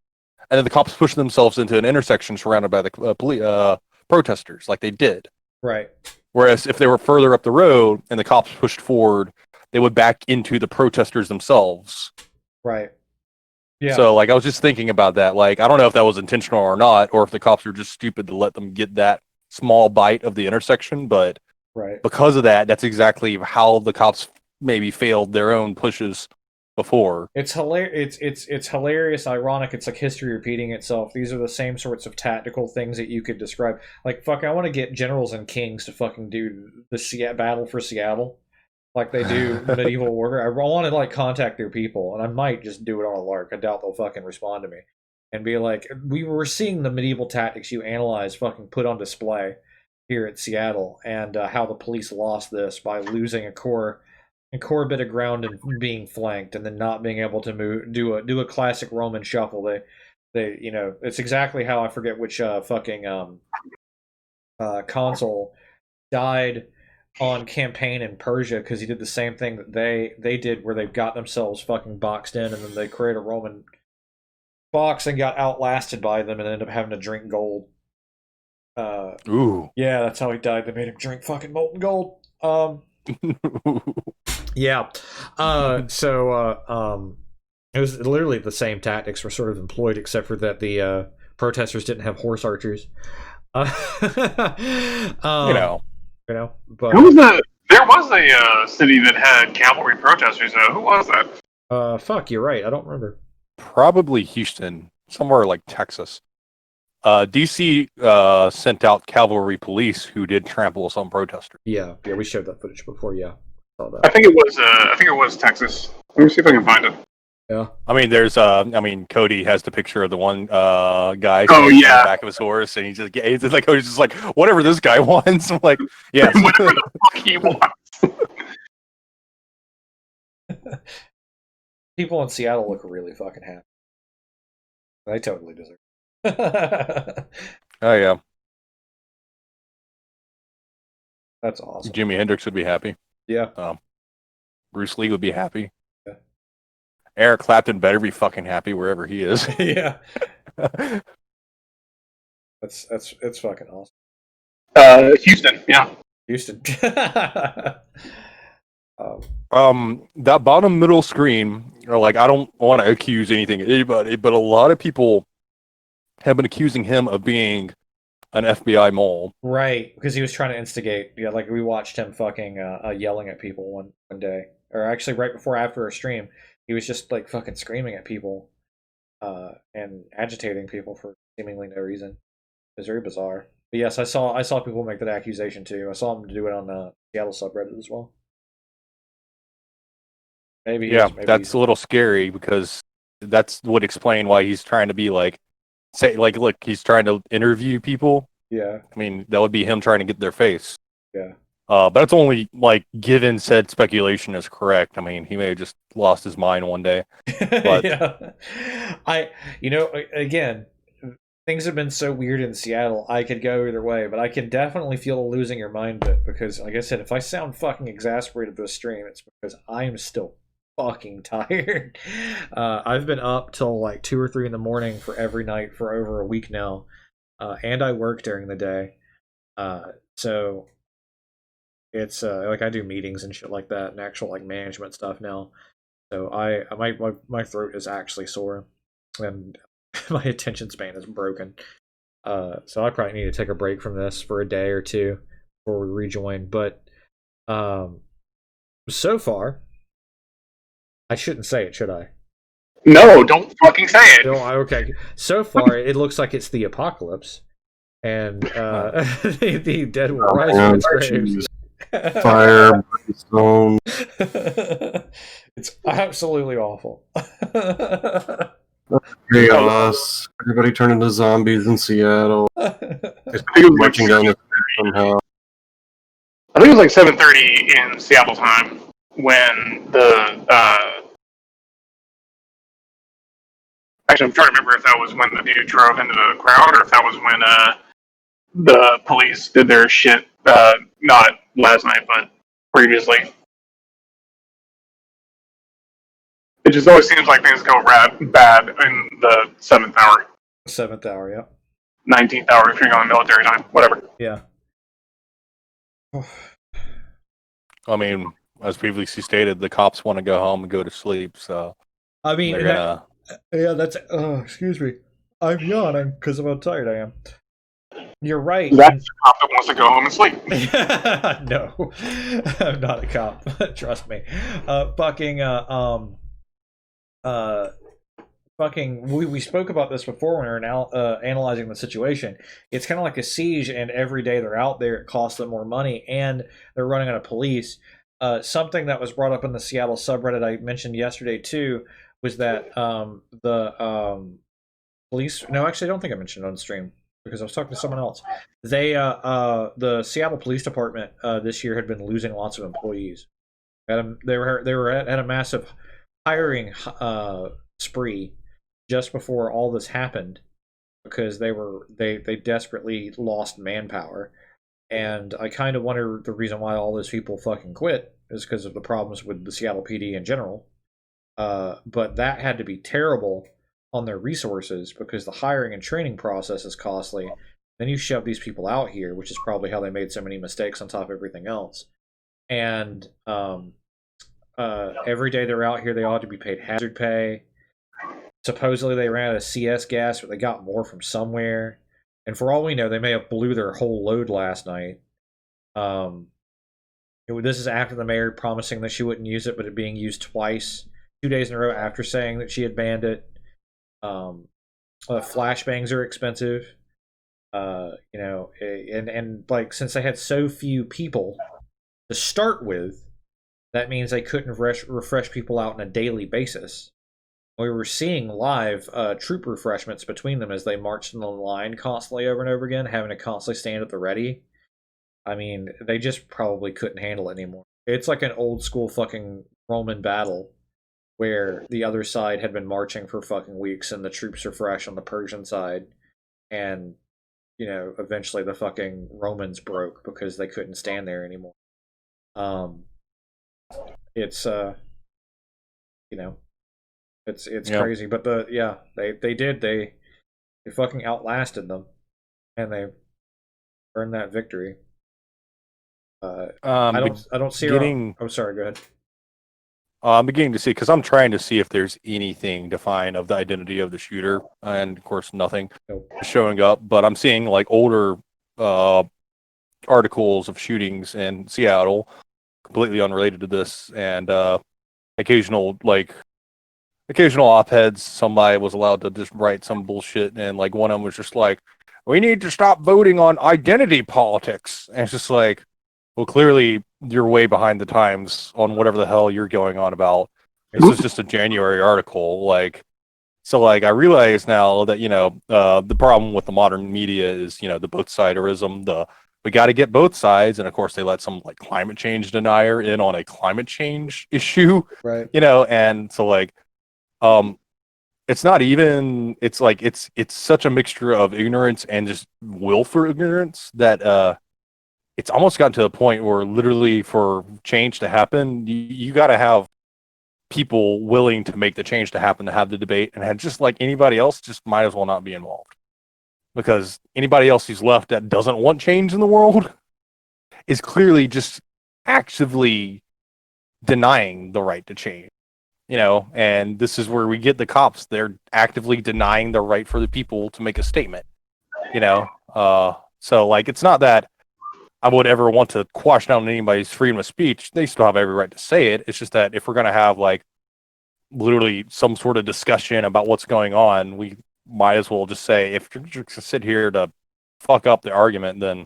and then the cops push themselves into an intersection surrounded by the protesters, like they did. Right. Whereas if they were further up the road and the cops pushed forward, they would back into the protesters themselves. Right. Yeah. So, like, I was just thinking about that. Like, I don't know if that was intentional or not, or if the cops were just stupid to let them get that small bite of the intersection. But right. because of that, that's exactly how the cops maybe failed their own pushes before. It's hilarious. It's hilarious, ironic. It's like history repeating itself. These are the same sorts of tactical things that you could describe. Like, fuck, I want to get generals and kings to fucking do the battle for Seattle, like they do medieval warfare. I want to like contact their people, and I might just do it on a lark. I doubt they'll fucking respond to me, and be like, we were seeing the medieval tactics you analyzed fucking put on display here at Seattle, and how the police lost this by losing a core bit of ground and being flanked, and then not being able to do a classic Roman shuffle. They it's exactly how, I forget which consul died on campaign in Persia, because he did the same thing that they did, where they got themselves fucking boxed in, and then they created a Roman box and got outlasted by them and ended up having to drink gold. Ooh. Yeah, that's how he died. They made him drink fucking molten gold. Yeah. It was literally the same tactics were sort of employed, except for that the protesters didn't have horse archers. But who was that? There was a city that had cavalry protesters. Who was that? Fuck, you're right. I don't remember. Probably Houston, somewhere like Texas. DC sent out cavalry police who did trample some protesters. Yeah, we showed that footage before. Yeah, saw that. I think it was Texas. Let me see if I can find it. Yeah. I mean, there's Cody has the picture of the one guy Oh, on yeah. the back of his horse, and he's like Cody's just like, whatever this guy wants. I'm like, yes. Whatever the fuck he wants. People in Seattle look really fucking happy. They totally deserve it. Oh yeah. That's awesome. Jimi Hendrix would be happy. Yeah. Bruce Lee would be happy. Yeah. Eric Clapton better be fucking happy wherever he is. Yeah. It's fucking awesome. Houston, yeah. Houston. That bottom middle screen, like, I don't want to accuse anybody, but a lot of people have been accusing him of being an FBI mole. Right, because he was trying to instigate. Yeah, like we watched him fucking yelling at people one day, or actually right before after a stream, he was just like fucking screaming at people, and agitating people for seemingly no reason. It was very bizarre. But yes, I saw people make that accusation too. I saw him do it on the Seattle subreddit as well. Maybe maybe that's a little scary because that's would explain why he's trying to be like, say, like, look, he's trying to interview people. Yeah. I mean, that would be him trying to get their face. Yeah. But it's only like given said speculation is correct. I mean, he may have just lost his mind one day. But yeah. Again, things have been so weird in Seattle. I could go either way, but I can definitely feel the losing your mind bit because, like I said, if I sound fucking exasperated this stream, it's because I am still fucking tired. I've been up till like 2 or 3 in the morning for every night for over a week now, and I work during the day. So it's like I do meetings and shit like that, and actual like management stuff now. So my throat is actually sore, and my attention span is broken. So I probably need to take a break from this for a day or two before we rejoin. But so far, I shouldn't say it, should I? No, don't fucking say it. No, okay. So far, it looks like it's the apocalypse, and the dead will rise from its graves. Fire, brimstone. It's absolutely awful. Chaos. Everybody turned into zombies in Seattle. I think it was Marching down the street somehow. I think it was like 7:30 in Seattle time when the. Actually, I'm trying to remember if that was when the dude drove into the crowd or if that was when the police did their shit. Not last night, but previously. It just always seems like things go bad in the 7th hour. 7th hour, yeah. 19th hour if you're going military time, whatever. Yeah. I mean, as previously stated, the cops want to go home and go to sleep. So I mean, they're gonna... yeah, that's. Oh, excuse me. I'm yawning because of how tired I am. You're right. That's the cop that wants to go home and sleep. No, I'm not a cop. Trust me. We spoke about this before when we were now analyzing the situation. It's kind of like a siege, and every day they're out there, it costs them more money, and they're running out of police. Something that was brought up in the Seattle subreddit I mentioned yesterday too was that the police. No, actually, I don't think I mentioned it on stream because I was talking to someone else. They, the Seattle Police Department this year had been losing lots of employees. They were at a massive hiring spree just before all this happened because they desperately lost manpower, and I kind of wonder the reason why all those people fucking quit is because of the problems with the Seattle PD in general. But that had to be terrible on their resources because the hiring and training process is costly. Then you shove these people out here, which is probably how they made so many mistakes on top of everything else. And every day they're out here, they ought to be paid hazard pay. Supposedly they ran out of CS gas, but they got more from somewhere. And for all we know, they may have blew their whole load last night. This is after the mayor promising that she wouldn't use it, but it being used twice, 2 days in a row after saying that she had banned it. Flashbangs are expensive. And like since they had so few people to start with, that means they couldn't refresh people out on a daily basis. We were seeing live troop refreshments between them as they marched in the line constantly over and over again, having to constantly stand at the ready. I mean, they just probably couldn't handle it anymore. It's like an old school fucking Roman battle where the other side had been marching for fucking weeks and the troops are fresh on the Persian side. And, eventually the fucking Romans broke because they couldn't stand there anymore. It's it's crazy, but they fucking outlasted them, and they earned that victory. I don't see. I'm sorry. Go ahead. I'm beginning to see, because I'm trying to see if there's anything defined of the identity of the shooter, and of course nothing is showing up. But I'm seeing like older articles of shootings in Seattle, completely unrelated to this, and occasional op-eds. Somebody was allowed to just write some bullshit, and like one of them was just like, "We need to stop voting on identity politics," and it's just like, well, clearly you're way behind the times on whatever the hell you're going on about. This is just a January article, like. So, like, I realize now that, the problem with the modern media is, the both siderism, we got to get both sides. And of course, they let some like climate change denier in on a climate change issue, Right. And so like, it's not even, it's like, it's such a mixture of ignorance and just will for ignorance that, it's almost gotten to a point where literally for change to happen, you got to have people willing to make the change to happen, to have the debate, and just like anybody else, just might as well not be involved, because anybody else who's left that doesn't want change in the world is clearly just actively denying the right to change, and this is where we get the cops. They're actively denying the right for the people to make a statement, so like, it's not that I would ever want to quash down anybody's freedom of speech. They still have every right to say it. It's just that if we're going to have like literally some sort of discussion about what's going on, we might as well just say, if you're just to sit here to fuck up the argument, then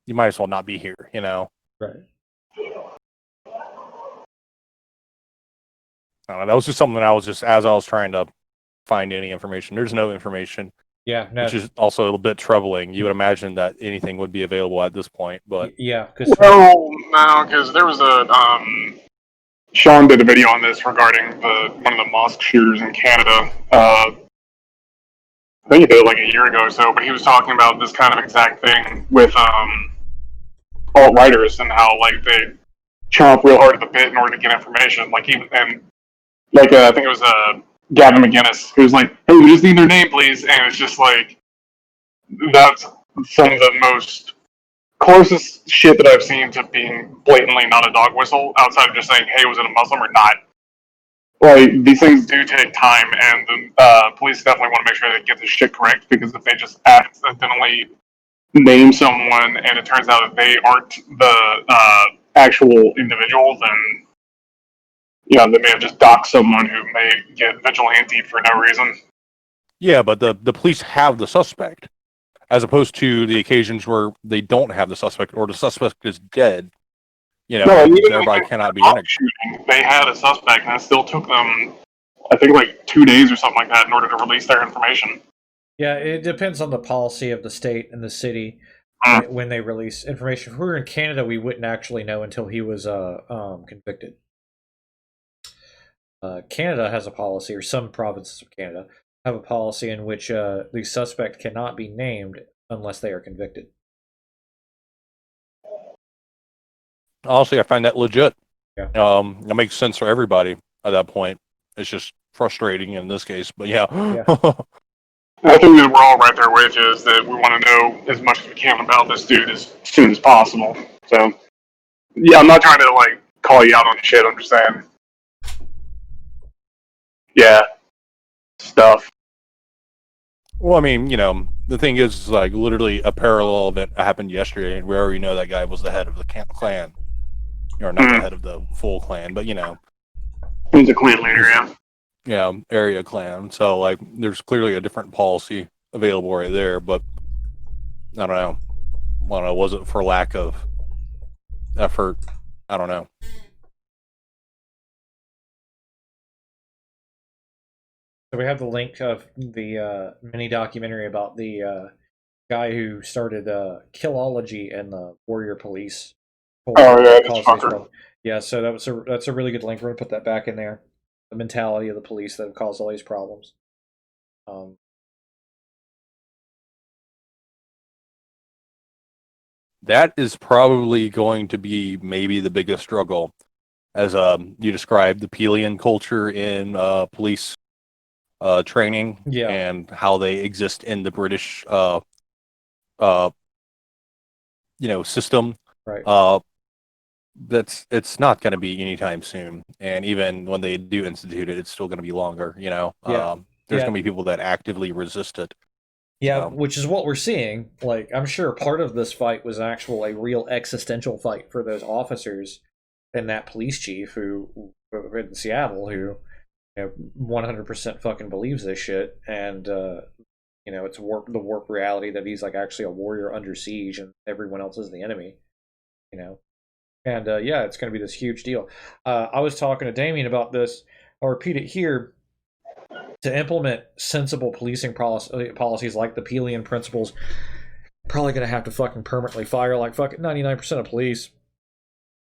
you might as well not be here, Right. I don't know, that was just something that I was just, as I was trying to find any information, there's no information. Yeah, no. Which is also a little bit troubling. You would imagine that anything would be available at this point, but yeah, because no, because there was a Sean did a video on this regarding one of the mosque shooters in Canada. I think he did it like a year ago or so, but he was talking about this kind of exact thing with alt-righters and how like they chomp real hard at the bit in order to get information. Like I think it was Gavin McGinnis, who was like, "Hey, we just need their name, please," and it's just like, that's some of the most closest shit that I've seen to being blatantly not a dog whistle, outside of just saying, "Hey, was it a Muslim or not?" Like, these things do take time, and the police definitely want to make sure they get this shit correct, because if they just accidentally name someone and it turns out that they aren't the actual individual, then they may have just doxed someone who may get vigilante for no reason. Yeah, but the police have the suspect, as opposed to the occasions where they don't have the suspect, or the suspect is dead. Thereby cannot be in it. They had a suspect, and it still took them, I think, like 2 days or something like that in order to release their information. Yeah, it depends on the policy of the state and the city when they release information. If we were in Canada, we wouldn't actually know until he was convicted. Canada has a policy, or some provinces of Canada have a policy in which the suspect cannot be named unless they are convicted. Honestly, I find that legit. Yeah. That makes sense for everybody at that point. It's just frustrating in this case, but yeah. I think that we're all right there with you, is that we want to know as much as we can about this dude as soon as possible. So, yeah, I'm not trying to, like, call you out on shit. I'm just saying, yeah, stuff. Well, I mean, the thing is, like, literally a parallel event happened yesterday, and we already know that guy was the head of the clan. Or not the head of the full clan, but, He's a clan leader, yeah. Yeah, area clan. So, like, there's clearly a different policy available right there, but I don't know. Was it for lack of effort? I don't know. So we have the link of the mini documentary about the guy who started Killology and the Warrior Police. Oh yeah, that's fucker. Yeah, so that's a really good link. We're gonna put that back in there. The mentality of the police that have caused all these problems. That is probably going to be maybe the biggest struggle, as you described, the Pelian culture in police training, and how they exist in the British system. Right. it's not going to be anytime soon. And even when they do institute it, it's still going to be longer. You know, Yeah. there's Yeah. going to be people that actively resist it. Yeah, which is what we're seeing. Like, I'm sure part of this fight was a real existential fight for those officers and that police chief who in Seattle who 100% fucking believes this shit, and it's the warped reality that he's like actually a warrior under siege and everyone else is the enemy. And yeah, it's going to be this huge deal. I was talking to Damien about this. I'll repeat it here. To implement sensible policing policies like the Pelian principles, probably going to have to fucking permanently fire like fucking 99% of police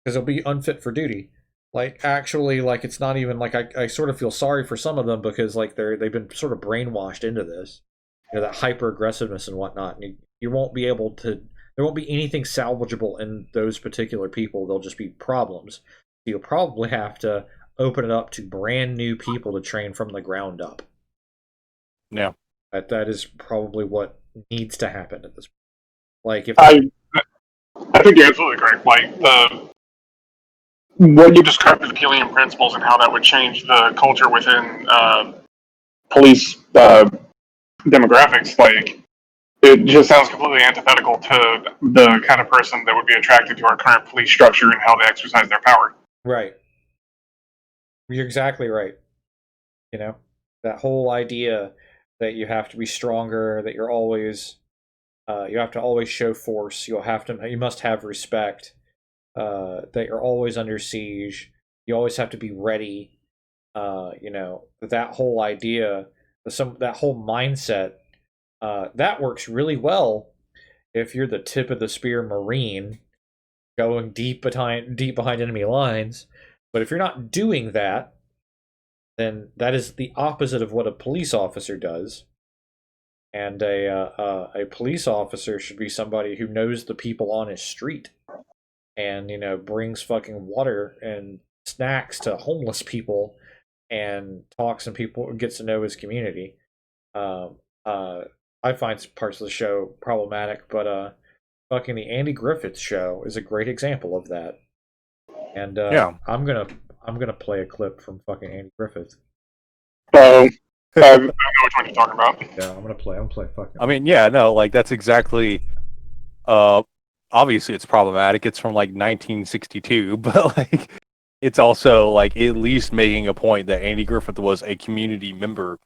because they'll be unfit for duty. Like, actually, like, it's not even like I sort of feel sorry for some of them because like they've been sort of brainwashed into this, that hyper aggressiveness and whatnot. And you won't be able to. There won't be anything salvageable in those particular people. They'll just be problems. You'll probably have to open it up to brand new people to train from the ground up. Yeah, that is probably what needs to happen at this point. Like, if I think you're absolutely correct. Like what you described as the Pelian principles and how that would change the culture within police demographics, like it just sounds completely antithetical to the kind of person that would be attracted to our current police structure and how they exercise their power. Right. You're exactly right. That whole idea that you have to be stronger, that you're always, you have to always show force. You must have respect. That you're always under siege. You always have to be ready. That whole idea, that whole mindset, that works really well if you're the tip of the spear Marine, going deep behind enemy lines. But if you're not doing that, then that is the opposite of what a police officer does. And a police officer should be somebody who knows the people on his street, and brings fucking water and snacks to homeless people, and talks and gets to know his community. I find parts of the show problematic, but fucking the Andy Griffith Show is a great example of that. And I'm gonna play a clip from fucking Andy Griffith. I know which one you're talking about. Yeah, I'm gonna play fucking. I mean, yeah, no, like that's exactly. Obviously, it's problematic. It's from like 1962, but like, it's also like at least making a point that Andy Griffith was a community member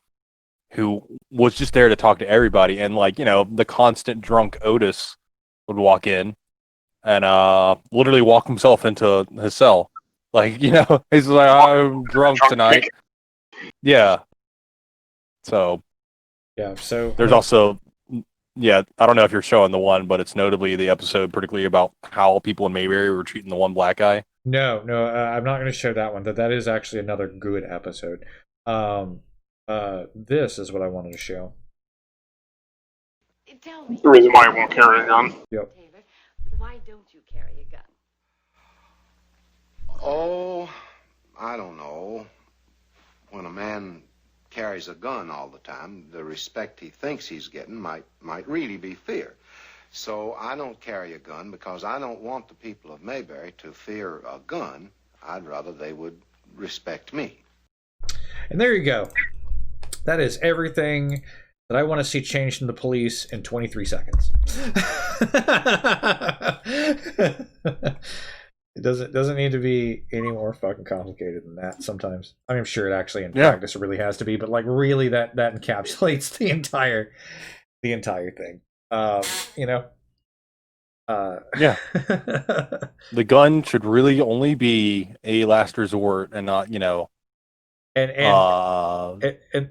who was just there to talk to everybody, and like the constant drunk Otis would walk in and literally walk himself into his cell. Like, he's like, I'm drunk tonight. Yeah. So. Yeah. So there's also, I don't know if you're showing the one, but it's notably the episode, particularly about how people in Mayberry were treating the one black guy. No, I'm not going to show that one. That is actually another good episode. This is what I wanted to show. Tell me. The reason why I won't carry a gun. Yep. Taylor, why don't you carry a gun? Oh, I don't know. When a man carries a gun all the time, the respect he thinks he's getting might really be fear. So I don't carry a gun because I don't want the people of Mayberry to fear a gun. I'd rather they would respect me. And there you go. That is everything that I want to see changed in the police in 23 seconds. It doesn't need to be any more fucking complicated than that sometimes. I mean, I'm sure it actually in practice it really has to be, but like really that encapsulates the entire thing. Yeah. The gun should really only be a last resort and not, and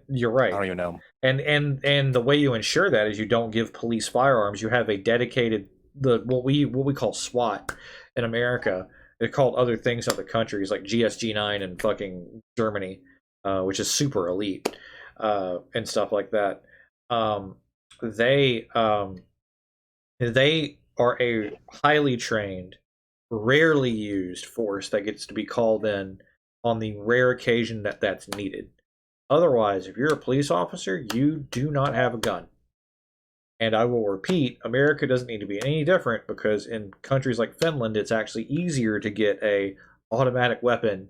you're right. I don't even know. And the way you ensure that is you don't give police firearms. You have a dedicated what we call SWAT in America. They're called other things in other countries like GSG-9 in fucking Germany, which is super elite, and stuff like that. They are a highly trained, rarely used force that gets to be called in on the rare occasion that that's needed. Otherwise, if you're a police officer, you do not have a gun. And I will repeat, America doesn't need to be any different, because in countries like Finland, it's actually easier to get a automatic weapon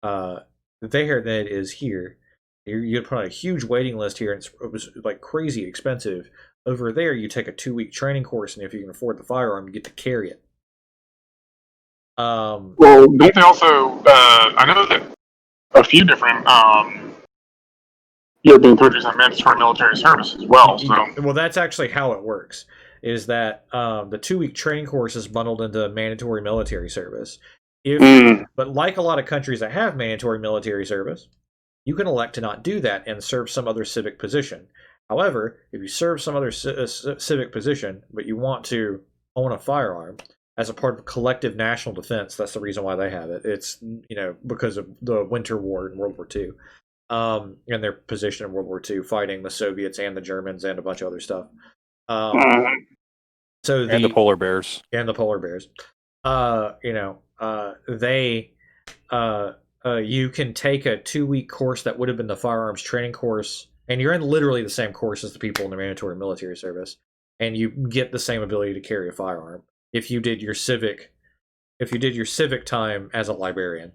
there than it is here. You put on a huge waiting list here, and it was like crazy expensive. Over there, you take a 2-week training course, and if you can afford the firearm, you get to carry it. Well, don't they also? I know that a few different European countries have mandatory military service as well. So, well, that's actually how it works. Is that the 2-week training course is bundled into mandatory military service. But like a lot of countries that have mandatory military service, you can elect to not do that and serve some other civic position. However, if you serve some other civic position, but you want to own a firearm as a part of collective national defense, that's the reason why they have it. It's, because of the Winter War in World War II, and their position in World War II, fighting the Soviets and the Germans and a bunch of other stuff. And the polar bears. And the polar bears. You can take a 2-week course that would have been the firearms training course, and you're in literally the same course as the people in the mandatory military service, and you get the same ability to carry a firearm if you did your civic time as a librarian.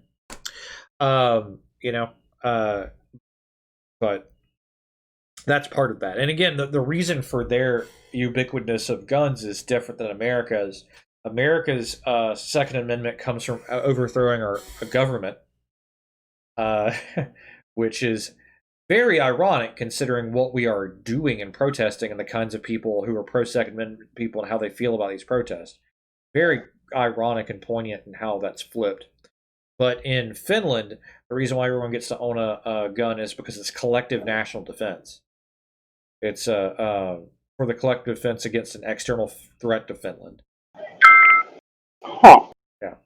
But that's part of that. And again, the reason for their ubiquitous of guns is different than America's. America's Second Amendment comes from overthrowing our government, which is very ironic considering what we are doing and protesting and the kinds of people who are pro-Second Amendment people and how they feel about these protests. Very ironic and poignant in how that's flipped. But in Finland, the reason why everyone gets to own a gun is because it's collective national defense. It's for the collective defense against an external threat to Finland. Huh. Yeah.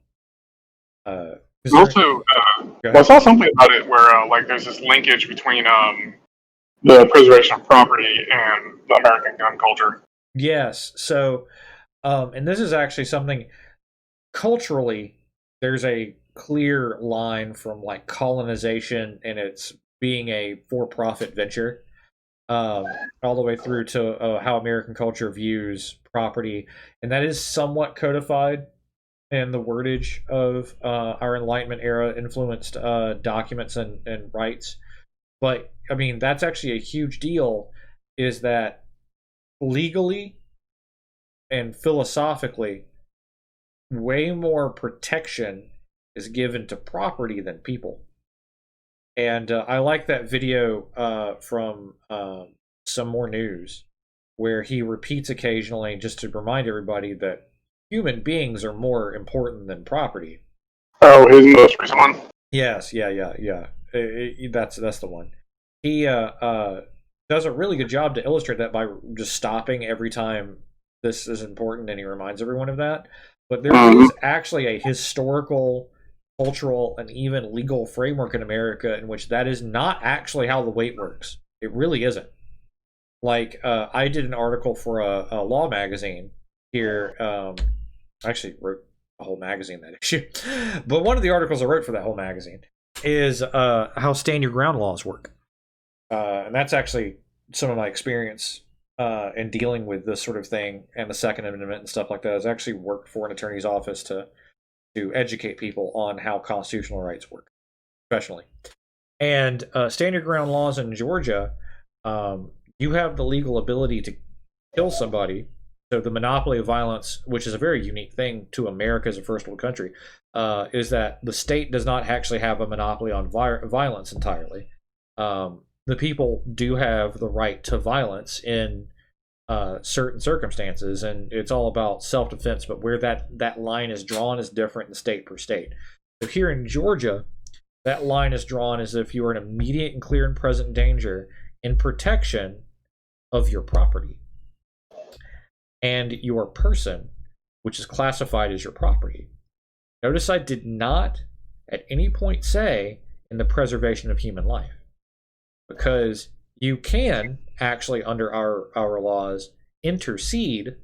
Also, I saw something about it where there's this linkage between the preservation of property and the American gun culture. Yes. So, and this is actually something culturally, there's a clear line from colonization and it's being a for-profit venture, all the way through to how American culture views property, and that is somewhat codified in the wordage of our Enlightenment era influenced documents and rights. But I mean, that's actually a huge deal, is that legally and philosophically, way more protection is given to property than people. And I like that video from Some More News, where he repeats occasionally just to remind everybody that human beings are more important than property. Oh, his most recent one? Yes, yeah. That's the one. He does a really good job to illustrate that by just stopping every time this is important, and he reminds everyone of that. But there is actually a historical, cultural, and even legal framework in America in which that is not actually how the weight works. It really isn't. I did an article for a law magazine here. I actually wrote a whole magazine that issue. But one of the articles I wrote for that whole magazine is how stand your ground laws work. And that's actually some of my experience in dealing with this sort of thing and the Second Amendment and stuff like that. I've actually worked for an attorney's office to educate people on how constitutional rights work, professionally. And stand your ground laws in Georgia, you have the legal ability to kill somebody. So the monopoly of violence, which is a very unique thing to America as a first world country, is that the state does not actually have a monopoly on violence entirely. The people do have the right to violence in certain circumstances, and it's all about self-defense, but where that line is drawn is different in state per state. So here in Georgia, that line is drawn as if you are in immediate and clear and present danger in protection of your property and your person, which is classified as your property. Notice I did not at any point say in the preservation of human life, because you can actually, under our laws, intercede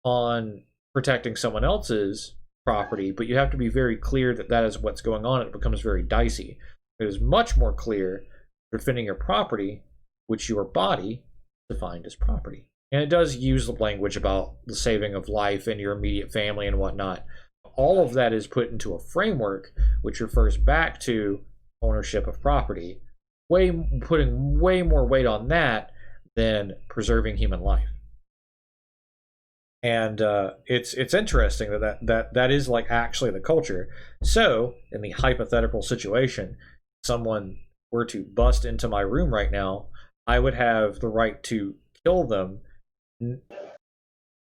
on protecting someone else's property, but you have to be very clear that that is what's going on. It becomes very dicey. It is much more clear defending your property, which your body defined as property. And it does use the language about the saving of life and your immediate family and whatnot. All of that is put into a framework which refers back to ownership of property, putting way more weight on that than preserving human life. And it's interesting that is like actually the culture. So in the hypothetical situation, someone were to bust into my room right now, I would have the right to kill them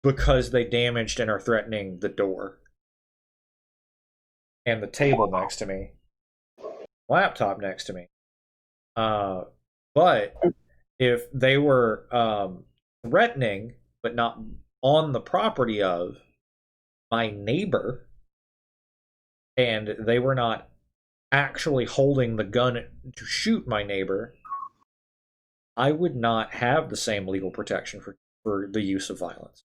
because they damaged and are threatening the door and the table next to me, laptop next to me. But if they were threatening but not on the property of my neighbor, and they were not actually holding the gun to shoot my neighbor, I would not have the same legal protection for the use of violence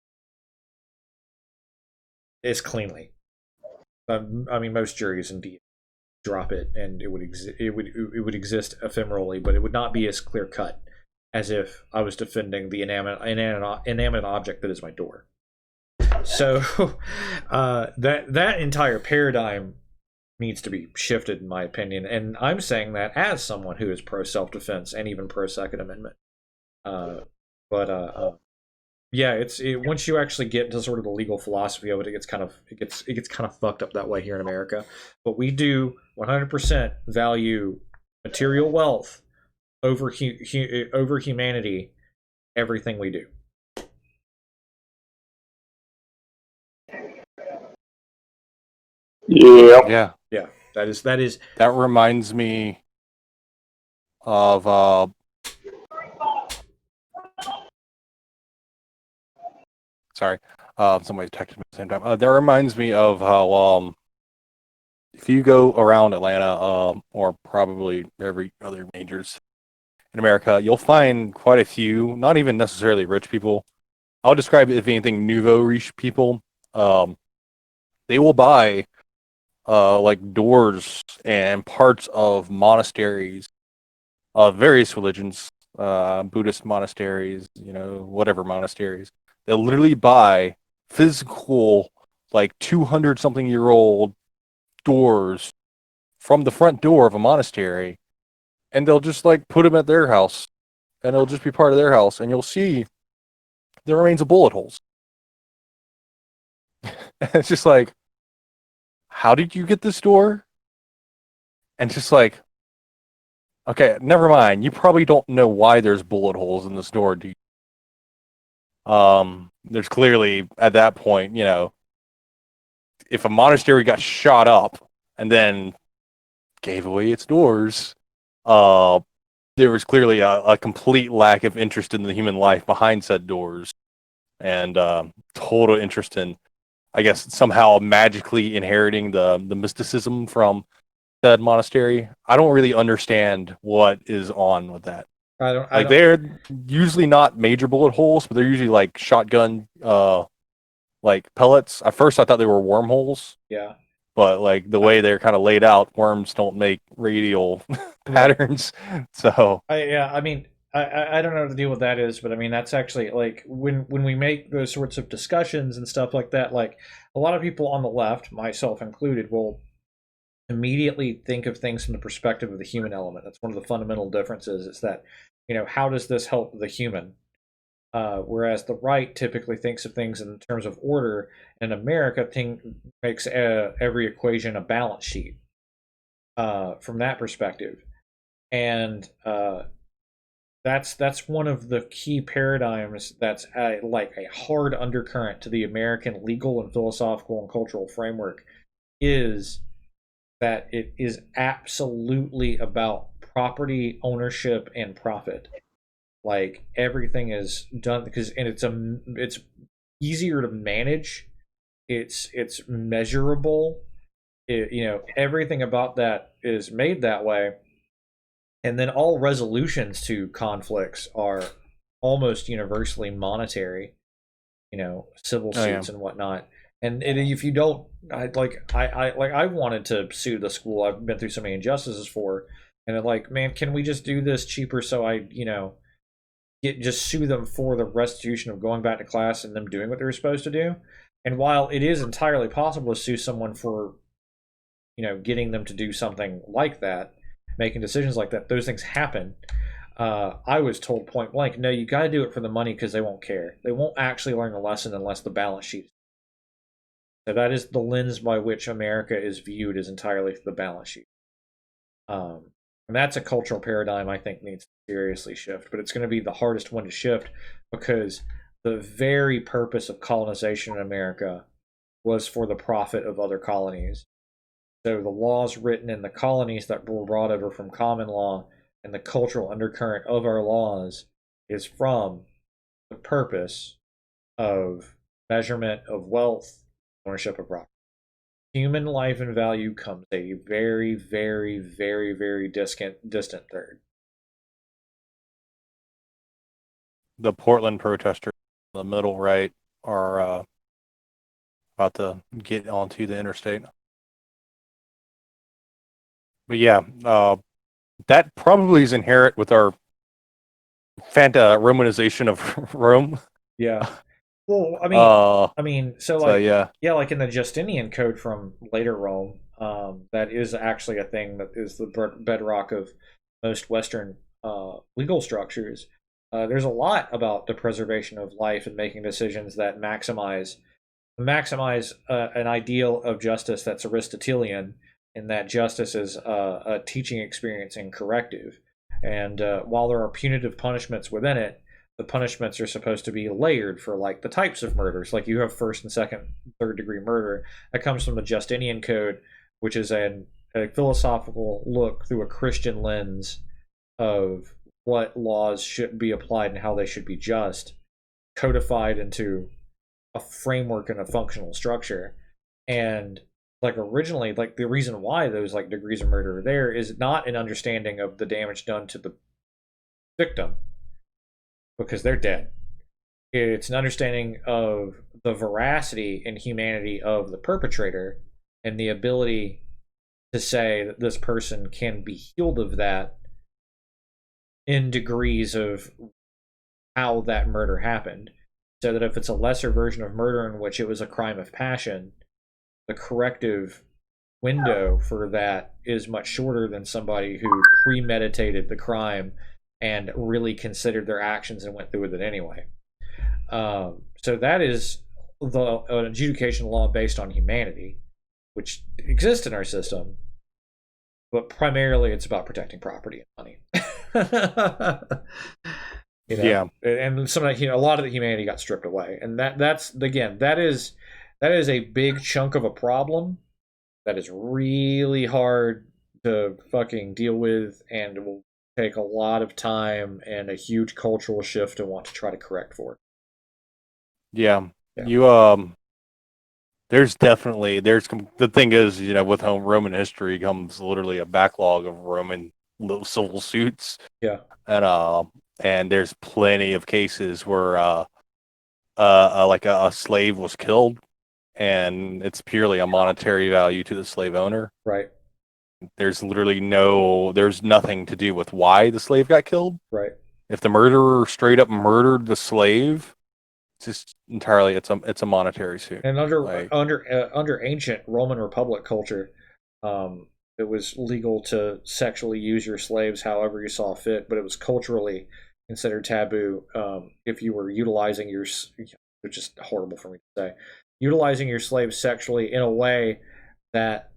as cleanly. I mean, most juries indeed drop it, and it would exist ephemerally, but it would not be as clear cut as if I was defending the inanimate object that is my door. So that entire paradigm needs to be shifted, in my opinion, and I'm saying that as someone who is pro self-defense and even pro Second Amendment. Yeah, once you actually get into sort of the legal philosophy of it, it gets kind of fucked up that way here in America. But we do 100% value material wealth over humanity, everything we do. Yeah. Yeah. That reminds me of sorry, somebody texted me at the same time. That reminds me of how if you go around Atlanta, or probably every other majors in America, you'll find quite a few, not even necessarily rich people. I'll describe it, if anything, nouveau riche people. They will buy like doors and parts of monasteries of various religions, Buddhist monasteries, whatever monasteries. They'll literally buy physical, like 200-something-year-old doors from the front door of a monastery, and they'll just like put them at their house, and it'll just be part of their house, and you'll see the remains of bullet holes. It's just like, how did you get this door? And just like, okay, never mind. You probably don't know why there's bullet holes in this door, do you? There's clearly, at that point, if a monastery got shot up and then gave away its doors, there was clearly a complete lack of interest in the human life behind said doors, and total interest in, I guess, somehow magically inheriting the mysticism from said monastery. I don't really understand what is on with that. They're usually not major bullet holes, but they're usually like shotgun like pellets. At first I thought they were wormholes. Yeah. But like the way they're kind of laid out, worms don't make radial patterns. So I don't know what the deal with that is, but I mean, that's actually like when we make those sorts of discussions and stuff like that, like a lot of people on the left, myself included, will immediately think of things from the perspective of the human element. That's one of the fundamental differences. It's that, how does this help the human? Whereas the right typically thinks of things in terms of order, and America makes every equation a balance sheet from that perspective. And that's one of the key paradigms that's like a hard undercurrent to the American legal and philosophical and cultural framework, is that it is absolutely about property ownership and profit. Like everything is done it's easier to manage. It's measurable. Everything about that is made that way. And then all resolutions to conflicts are almost universally monetary, civil suits and whatnot. And if you don't, I wanted to sue the school I've been through so many injustices for, and man, can we just do this cheaper so I, just sue them for the restitution of going back to class and them doing what they're supposed to do. And while it is entirely possible to sue someone for, getting them to do something like that, making decisions like that, those things happen. I was told point blank, no, you got to do it for the money because they won't care. They won't actually learn the lesson unless the balance sheet. So that is the lens by which America is viewed, is entirely the balance sheet. And that's a cultural paradigm I think needs to seriously shift. But it's going to be the hardest one to shift because the very purpose of colonization in America was for the profit of other colonies. So the laws written in the colonies that were brought over from common law and the cultural undercurrent of our laws is from the purpose of measurement of wealth, ownership of property. Human life and value comes a very, very, very, very distant third. The Portland protesters, the middle right, are about to get onto the interstate. But yeah, that probably is inherent with our Romanization of Rome. Yeah. Well, so like in the Justinian Code from later Rome, that is actually a thing that is the bedrock of most Western legal structures. There's a lot about the preservation of life and making decisions that maximize an ideal of justice that's Aristotelian, in that justice is a teaching experience and corrective. And while there are punitive punishments within it, the punishments are supposed to be layered for like the types of murders. Like you have first and second, third degree murder. That comes from the Justinian Code, which is a philosophical look through a Christian lens of what laws should be applied and how they should be just, codified into a framework and a functional structure. And like originally, like the reason why those like degrees of murder are there is not an understanding of the damage done to the victim, because they're dead. It's an understanding of the veracity and humanity of the perpetrator and the ability to say that this person can be healed of that in degrees of how that murder happened. So that if it's a lesser version of murder in which it was a crime of passion, the corrective window for that is much shorter than somebody who premeditated the crime and really considered their actions and went through with it anyway. So that is an adjudication law based on humanity, which exists in our system, but primarily it's about protecting property and money. Yeah, and some of a lot of the humanity got stripped away, and that is a big chunk of a problem that is really hard to fucking deal with, and will take a lot of time and a huge cultural shift to want to try to correct for. Yeah. You there's the thing is, with Roman history comes literally a backlog of Roman civil suits. Yeah. And there's plenty of cases where like a slave was killed and it's purely a monetary value to the slave owner. Right. There's nothing to do with why the slave got killed. Right. If the murderer straight up murdered the slave, it's just entirely it's a monetary suit. And under ancient Roman Republic culture, it was legal to sexually use your slaves however you saw fit, but it was culturally considered taboo if you were utilizing which is horrible for me to say, utilizing your slaves sexually in a way that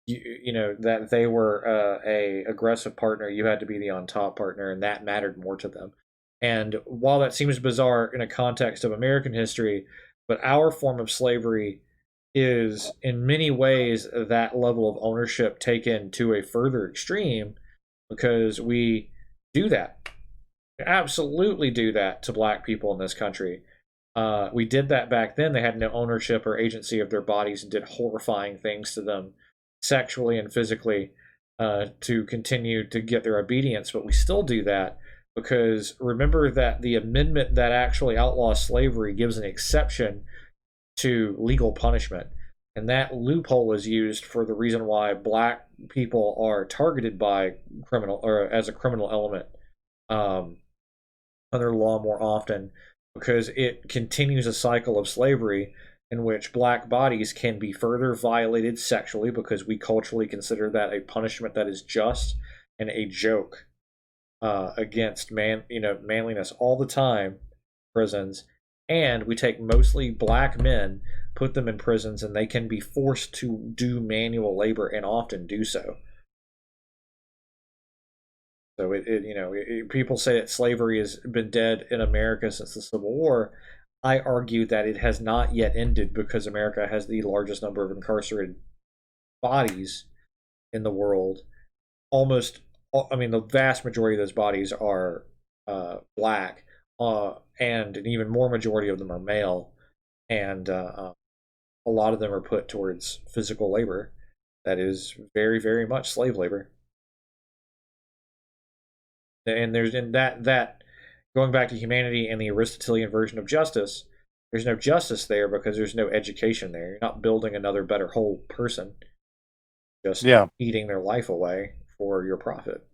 that they were a aggressive partner. You had to be the on top partner, and that mattered more to them. And while that seems bizarre in a context of American history, but our form of slavery is in many ways that level of ownership taken to a further extreme, because we do that. We absolutely do that to black people in this country. We did that back then. They had no ownership or agency of their bodies and did horrifying things to them sexually and physically to continue to get their obedience. But we still do that because remember that the amendment that actually outlaws slavery gives an exception to legal punishment. And that loophole is used for the reason why black people are targeted by criminal or as a criminal element. under law more often, because it continues a cycle of slavery in which black bodies can be further violated sexually, because we culturally consider that a punishment that is just and a joke against manliness all the time. Prisons, and we take mostly black men, put them in prisons, and they can be forced to do manual labor and often do so. So people say that slavery has been dead in America since the Civil War. I argue that it has not yet ended, because America has the largest number of incarcerated bodies in the world. The vast majority of those bodies are black, and an even more majority of them are male, and a lot of them are put towards physical labor that is very, very much slave labor. And there's in that going back to humanity and the Aristotelian version of justice, there's no justice there because there's no education there. You're not building another better whole person, just eating their life away for your profit.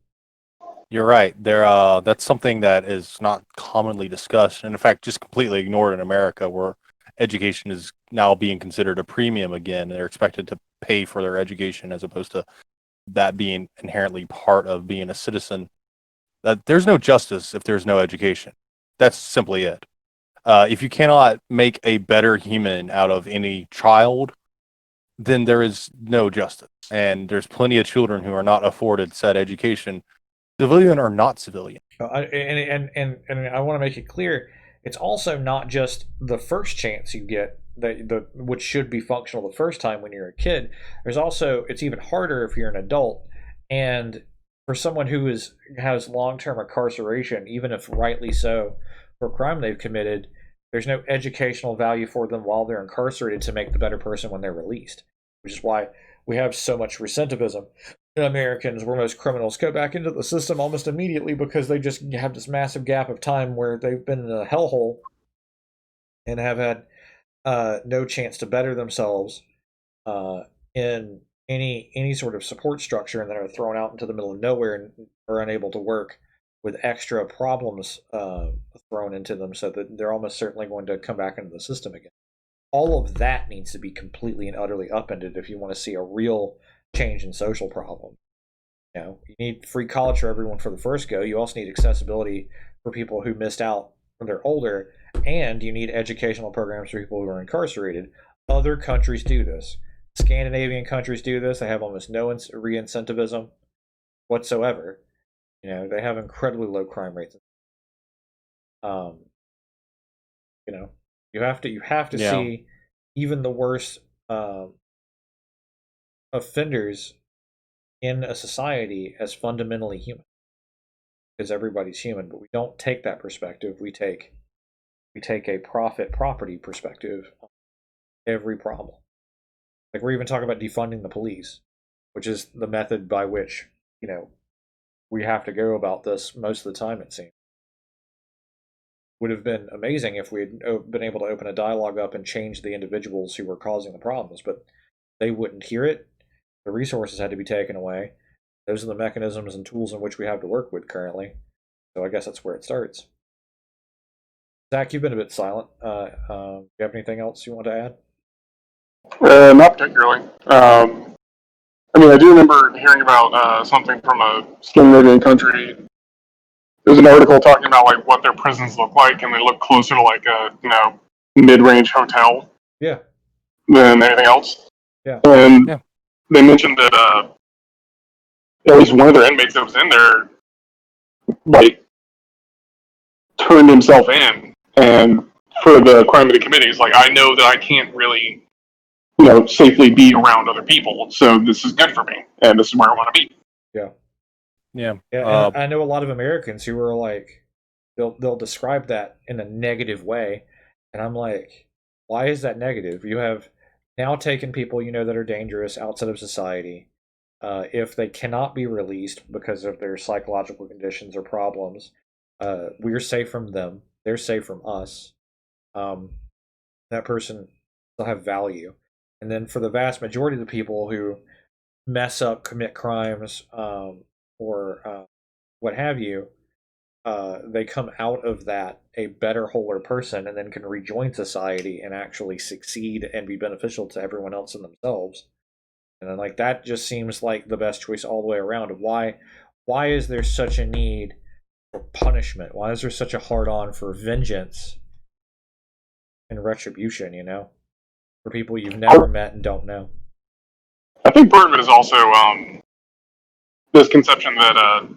You're right. That's something that is not commonly discussed, and in fact, just completely ignored in America, where education is now being considered a premium again. They're expected to pay for their education as opposed to that being inherently part of being a citizen. That there's no justice if there's no education. That's simply it. If you cannot make a better human out of any child, then there is no justice. And there's plenty of children who are not afforded said education, civilian or not civilian. And I want to make it clear, it's also not just the first chance you get which should be functional the first time when you're a kid. It's even harder if you're an adult, and for someone who has long-term incarceration, even if rightly so, for a crime they've committed, there's no educational value for them while they're incarcerated to make the better person when they're released, which is why we have so much recidivism in Americans, where most criminals go back into the system almost immediately because they just have this massive gap of time where they've been in a hellhole and have had no chance to better themselves in any sort of support structure, and then are thrown out into the middle of nowhere and are unable to work with extra problems thrown into them, so that they're almost certainly going to come back into the system again. All of that needs to be completely and utterly upended if you want to see a real change in social problem. You need free college for everyone for the first go. You also need accessibility for people who missed out when they're older, and you need educational programs for people who are incarcerated. Other countries do this. Scandinavian countries do this. They have almost no re-incentivism whatsoever. They have incredibly low crime rates. You have to see even the worst offenders in a society as fundamentally human, because everybody's human. But we don't take that perspective. We take a profit property perspective on every problem. Like, we're even talking about defunding the police, which is the method by which we have to go about this most of the time, it seems. Would have been amazing if we had been able to open a dialogue up and change the individuals who were causing the problems, but they wouldn't hear it. The resources had to be taken away. Those are the mechanisms and tools in which we have to work with currently. So I guess that's where it starts. Zach, you've been a bit silent. Do you have anything else you want to add? Not particularly. I do remember hearing about something from a Scandinavian country. There's an article talking about like what their prisons look like, and they look closer to like a mid-range hotel. Yeah. Than anything else. Yeah. And they mentioned that at least one of their inmates that was in there, like, turned himself in, and for the crime that he committed, he's like, I know that I can't really safely be around other people, so this is good for me, and this is where I want to be. Yeah. I know a lot of Americans who are like, they'll describe that in a negative way, and I'm like, why is that negative? You have now taken people that are dangerous outside of society. If they cannot be released because of their psychological conditions or problems, we're safe from them. They're safe from us. That person will have value. And then for the vast majority of the people who mess up, commit crimes, or what have you, they come out of that a better, wholer person, and then can rejoin society and actually succeed and be beneficial to everyone else and themselves. And then, like, that just seems like the best choice all the way around. Why is there such a need for punishment? Why is there such a hard on for vengeance and retribution, you know? For people you've never met and don't know. I think part of it is also this conception that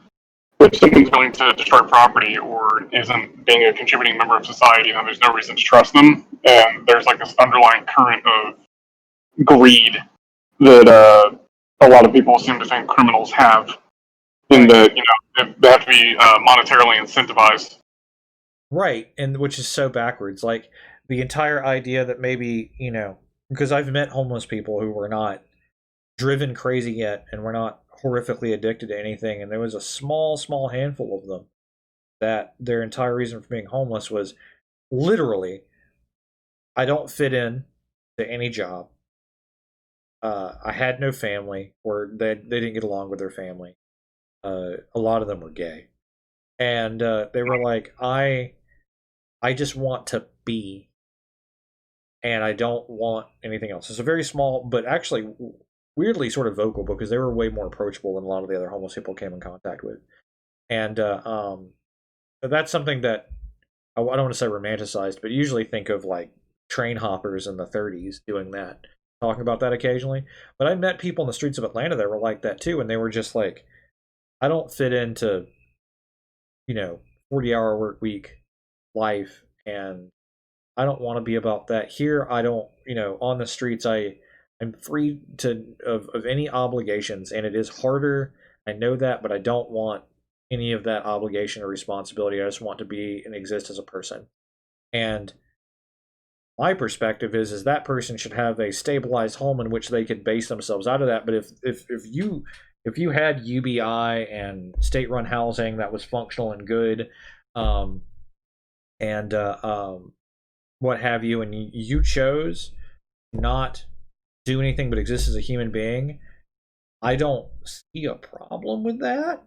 if someone's willing to destroy property or isn't being a contributing member of society, then there's no reason to trust them. And there's like this underlying current of greed that a lot of people seem to think criminals have, in that, you know, they have to be monetarily incentivized. Right, and which is so backwards. Like, the entire idea that maybe, you know, because I've met homeless people who were not driven crazy yet and were not horrifically addicted to anything, and there was a small handful of them that their entire reason for being homeless was literally, I don't fit in to any job. I had no family, or they didn't get along with their family. A lot of them were gay. And they were like, I just want to be, and I don't want anything else. It's a very small, but actually weirdly sort of vocal, because they were way more approachable than a lot of the other homeless people came in contact with. And that's something that I don't want to say romanticized, but usually think of like train hoppers in the 30s doing that, talking about that occasionally. But I met people in the streets of Atlanta that were like that too, and they were just like, I don't fit into, you know, 40-hour work week life, and I don't want to be about that. Here, I don't, you know, on the streets, I'm free of any obligations, and it is harder. I know that, but I don't want any of that obligation or responsibility. I just want to be and exist as a person. And my perspective is that person should have a stabilized home in which they could base themselves out of that. But if you had UBI and state-run housing that was functional and good, what have you, and you chose not do anything but exist as a human being, I don't see a problem with that.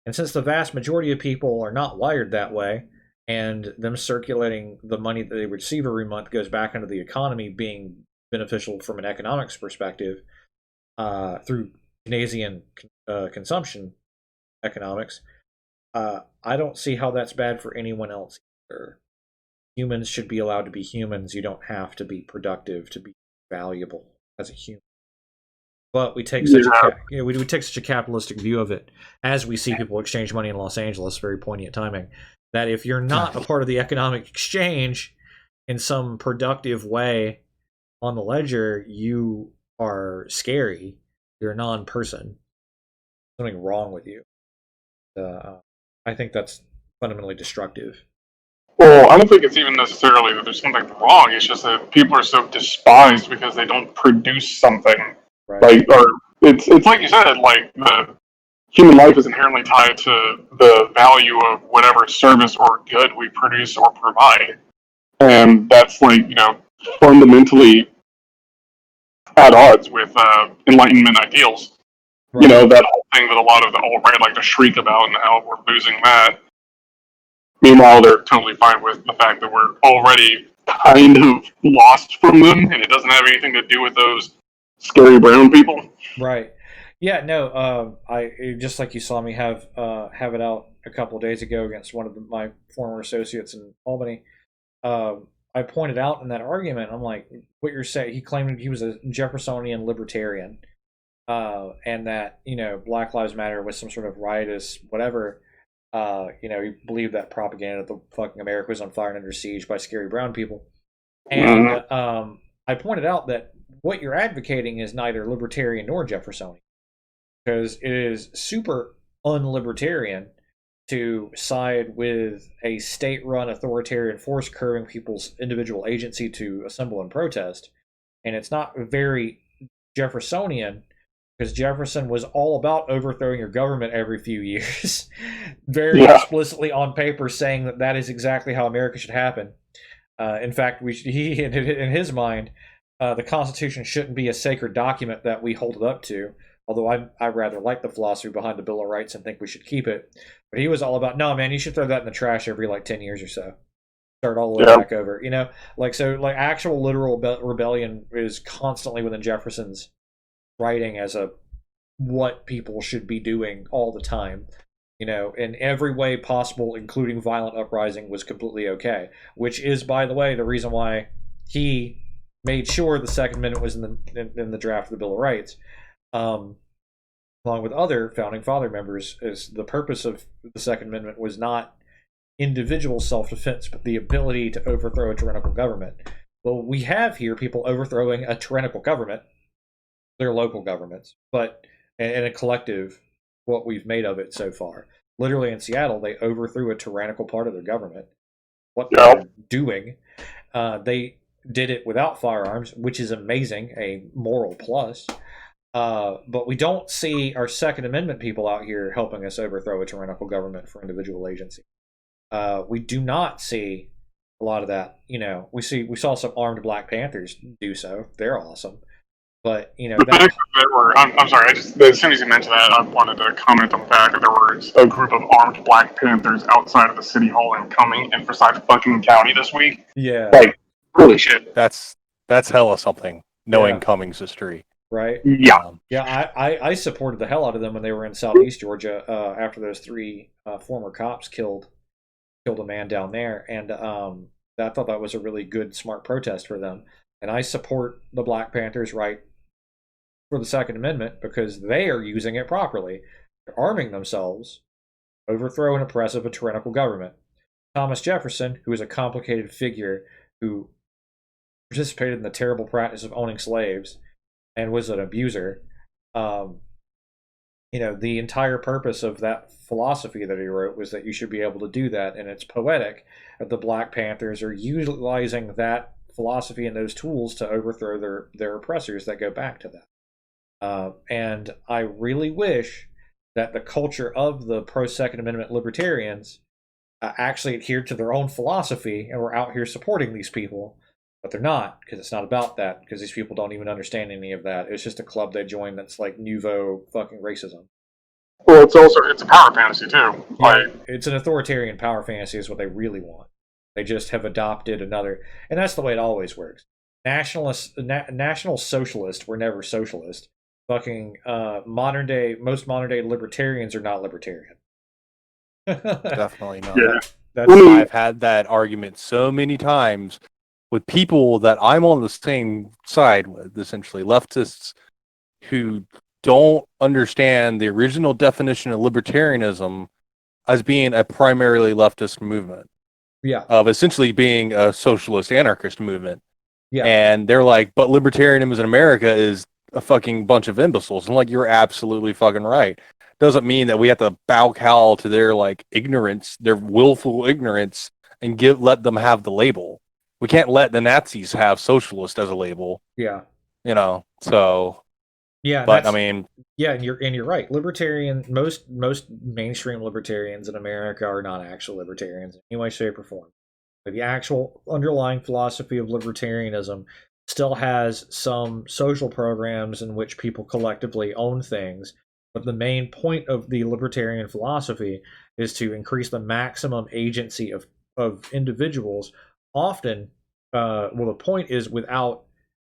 And since the vast majority of people are not wired that way, and them circulating the money that they receive every month goes back into the economy, being beneficial from an economics perspective, through Keynesian consumption economics, I don't see how that's bad for anyone else either. Humans should be allowed to be humans. You don't have to be productive to be valuable as a human. But we take such we take such a capitalistic view of it, as we see people exchange money in Los Angeles, very poignant timing, that if you're not a part of the economic exchange in some productive way on the ledger, you are scary. You're a non-person. Something wrong with you. I think that's fundamentally destructive. Well, I don't think it's even necessarily that there's something wrong. It's just that people are so despised because they don't produce something. Right. Like, or it's like you said, like, the human life is inherently tied to the value of whatever service or good we produce or provide. And that's, like, you know, fundamentally at odds with Enlightenment ideals. Right. You know, that whole thing that a lot of the alt-right like to shriek about and how we're losing that. Meanwhile, they're totally fine with the fact that we're already kind of lost from them, and it doesn't have anything to do with those scary brown people. Right. Yeah, no, I just like you saw me have it out a couple of days ago against one of my former associates in Albany. I pointed out in that argument, I'm like, what you're saying, he claimed he was a Jeffersonian libertarian, and that, you know, Black Lives Matter was some sort of riotous whatever. You know, he believed that propaganda that the fucking America was on fire and under siege by scary brown people. And I pointed out that what you're advocating is neither libertarian nor Jeffersonian, because it is super unlibertarian to side with a state-run authoritarian force curbing people's individual agency to assemble and protest. And it's not very Jeffersonian, because Jefferson was all about overthrowing your government every few years, very explicitly on paper saying that that is exactly how America should happen. In fact, he in his mind, the Constitution shouldn't be a sacred document that we hold it up to. although I rather like the philosophy behind the Bill of Rights and think we should keep it. But he was all about, no, man, you should throw that in the trash every like 10 years or so. Start all the way back over, like actual literal rebellion is constantly within Jefferson's writing as a what people should be doing all the time, in every way possible, including violent uprising, was completely okay, which is, by the way, the reason why he made sure the Second Amendment was in the draft of the Bill of Rights, along with other founding father members. Is the purpose of the Second Amendment was not individual self-defense, but the ability to overthrow a tyrannical government. Well, we have here people overthrowing a tyrannical government, their local governments, but in a collective, what we've made of it so far. Literally in Seattle, they overthrew a tyrannical part of their government. What they're doing, they did it without firearms, which is amazing, a moral plus. But we don't see our Second Amendment people out here helping us overthrow a tyrannical government for individual agency. We do not see a lot of that. We saw some armed Black Panthers do so. They're awesome. But I'm sorry. As soon as you mentioned that, I wanted to comment on the fact that there was a group of armed Black Panthers outside of the city hall in Cumming and Forsyth fucking County this week. Yeah. Like, holy shit. That's hella something. Knowing Cummings' history. Right. Yeah. I supported the hell out of them when they were in Southeast Georgia after those 3 former cops killed a man down there, and I thought that was a really good, smart protest for them. And I support the Black Panthers' right for the Second Amendment because they are using it properly. They're arming themselves, overthrow and oppressive a tyrannical government. Thomas Jefferson, who is a complicated figure who participated in the terrible practice of owning slaves and was an abuser, the entire purpose of that philosophy that he wrote was that you should be able to do that, and it's poetic that the Black Panthers are utilizing that philosophy and those tools to overthrow their oppressors that go back to that. And I really wish that the culture of the pro-Second Amendment libertarians actually adhered to their own philosophy and were out here supporting these people, but they're not, because it's not about that, because these people don't even understand any of that. It's just a club they join that's like nouveau fucking racism. Well, it's a power fantasy too. It's an authoritarian power fantasy is what they really want. They just have adopted another, and that's the way it always works. National socialists were never socialist. Fucking most modern day libertarians are not libertarian. Definitely not. Yeah. I've had that argument so many times with people that I'm on the same side with, essentially leftists who don't understand the original definition of libertarianism as being a primarily leftist movement. Yeah. Of essentially being a socialist anarchist movement. Yeah. And they're like, but libertarianism in America is a fucking bunch of imbeciles. And like, you're absolutely fucking right. Doesn't mean that we have to bow cow to their like ignorance, their willful ignorance, and let them have the label. We can't let the Nazis have socialist as a label. Yeah. So yeah, but I mean, yeah, and you're right. Libertarian, most mainstream libertarians in America are not actual libertarians in any way, shape, or form. But the actual underlying philosophy of libertarianism still has some social programs in which people collectively own things. But the main point of the libertarian philosophy is to increase the maximum agency of individuals. Often, the point is without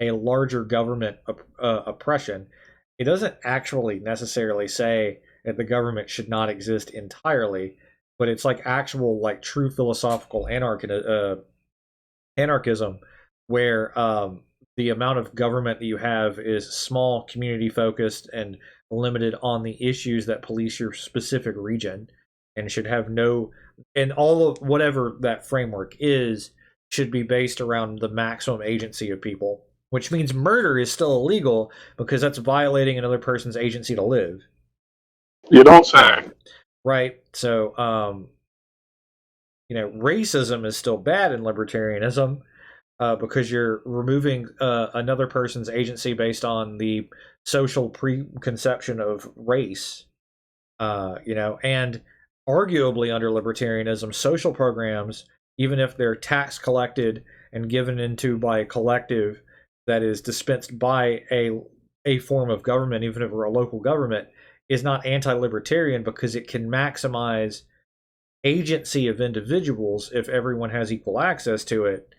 a larger government oppression. It doesn't actually necessarily say that the government should not exist entirely, but it's like actual, like true philosophical anarchism, where the amount of government that you have is small, community focused, and limited on the issues that police your specific region, and should have and all of whatever that framework is should be based around the maximum agency of people, which means murder is still illegal because that's violating another person's agency to live. You don't say. Right. So, racism is still bad in libertarianism because you're removing another person's agency based on the social preconception of race. And arguably under libertarianism, social programs, even if they're tax collected and given into by a collective that is dispensed by a a form of government, even if we're a local government, is not anti-libertarian because it can maximize agency of individuals if everyone has equal access to it.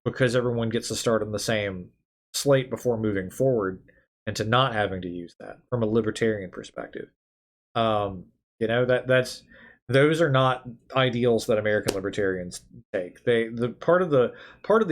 Because everyone gets to start on the same slate before moving forward, and to not having to use that from a libertarian perspective. That's those are not ideals that American libertarians take. The part of the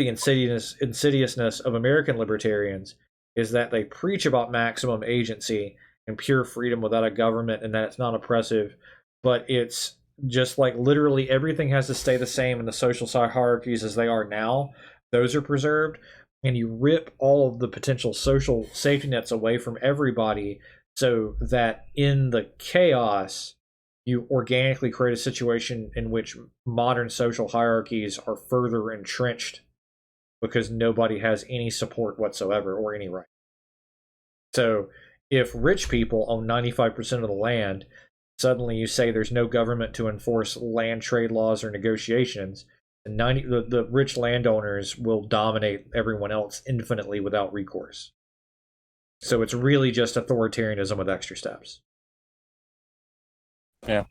insidiousness of American libertarians is that they preach about maximum agency and pure freedom without a government, and that it's not oppressive, but it's just like literally everything has to stay the same in the social hierarchies as they are now. Those are preserved, and you rip all of the potential social safety nets away from everybody so that in the chaos you organically create a situation in which modern social hierarchies are further entrenched because nobody has any support whatsoever or any right. So if rich people own 95% of the land, suddenly you say there's no government to enforce land trade laws or negotiations, and the rich landowners will dominate everyone else infinitely without recourse. So it's really just authoritarianism with extra steps. Yeah.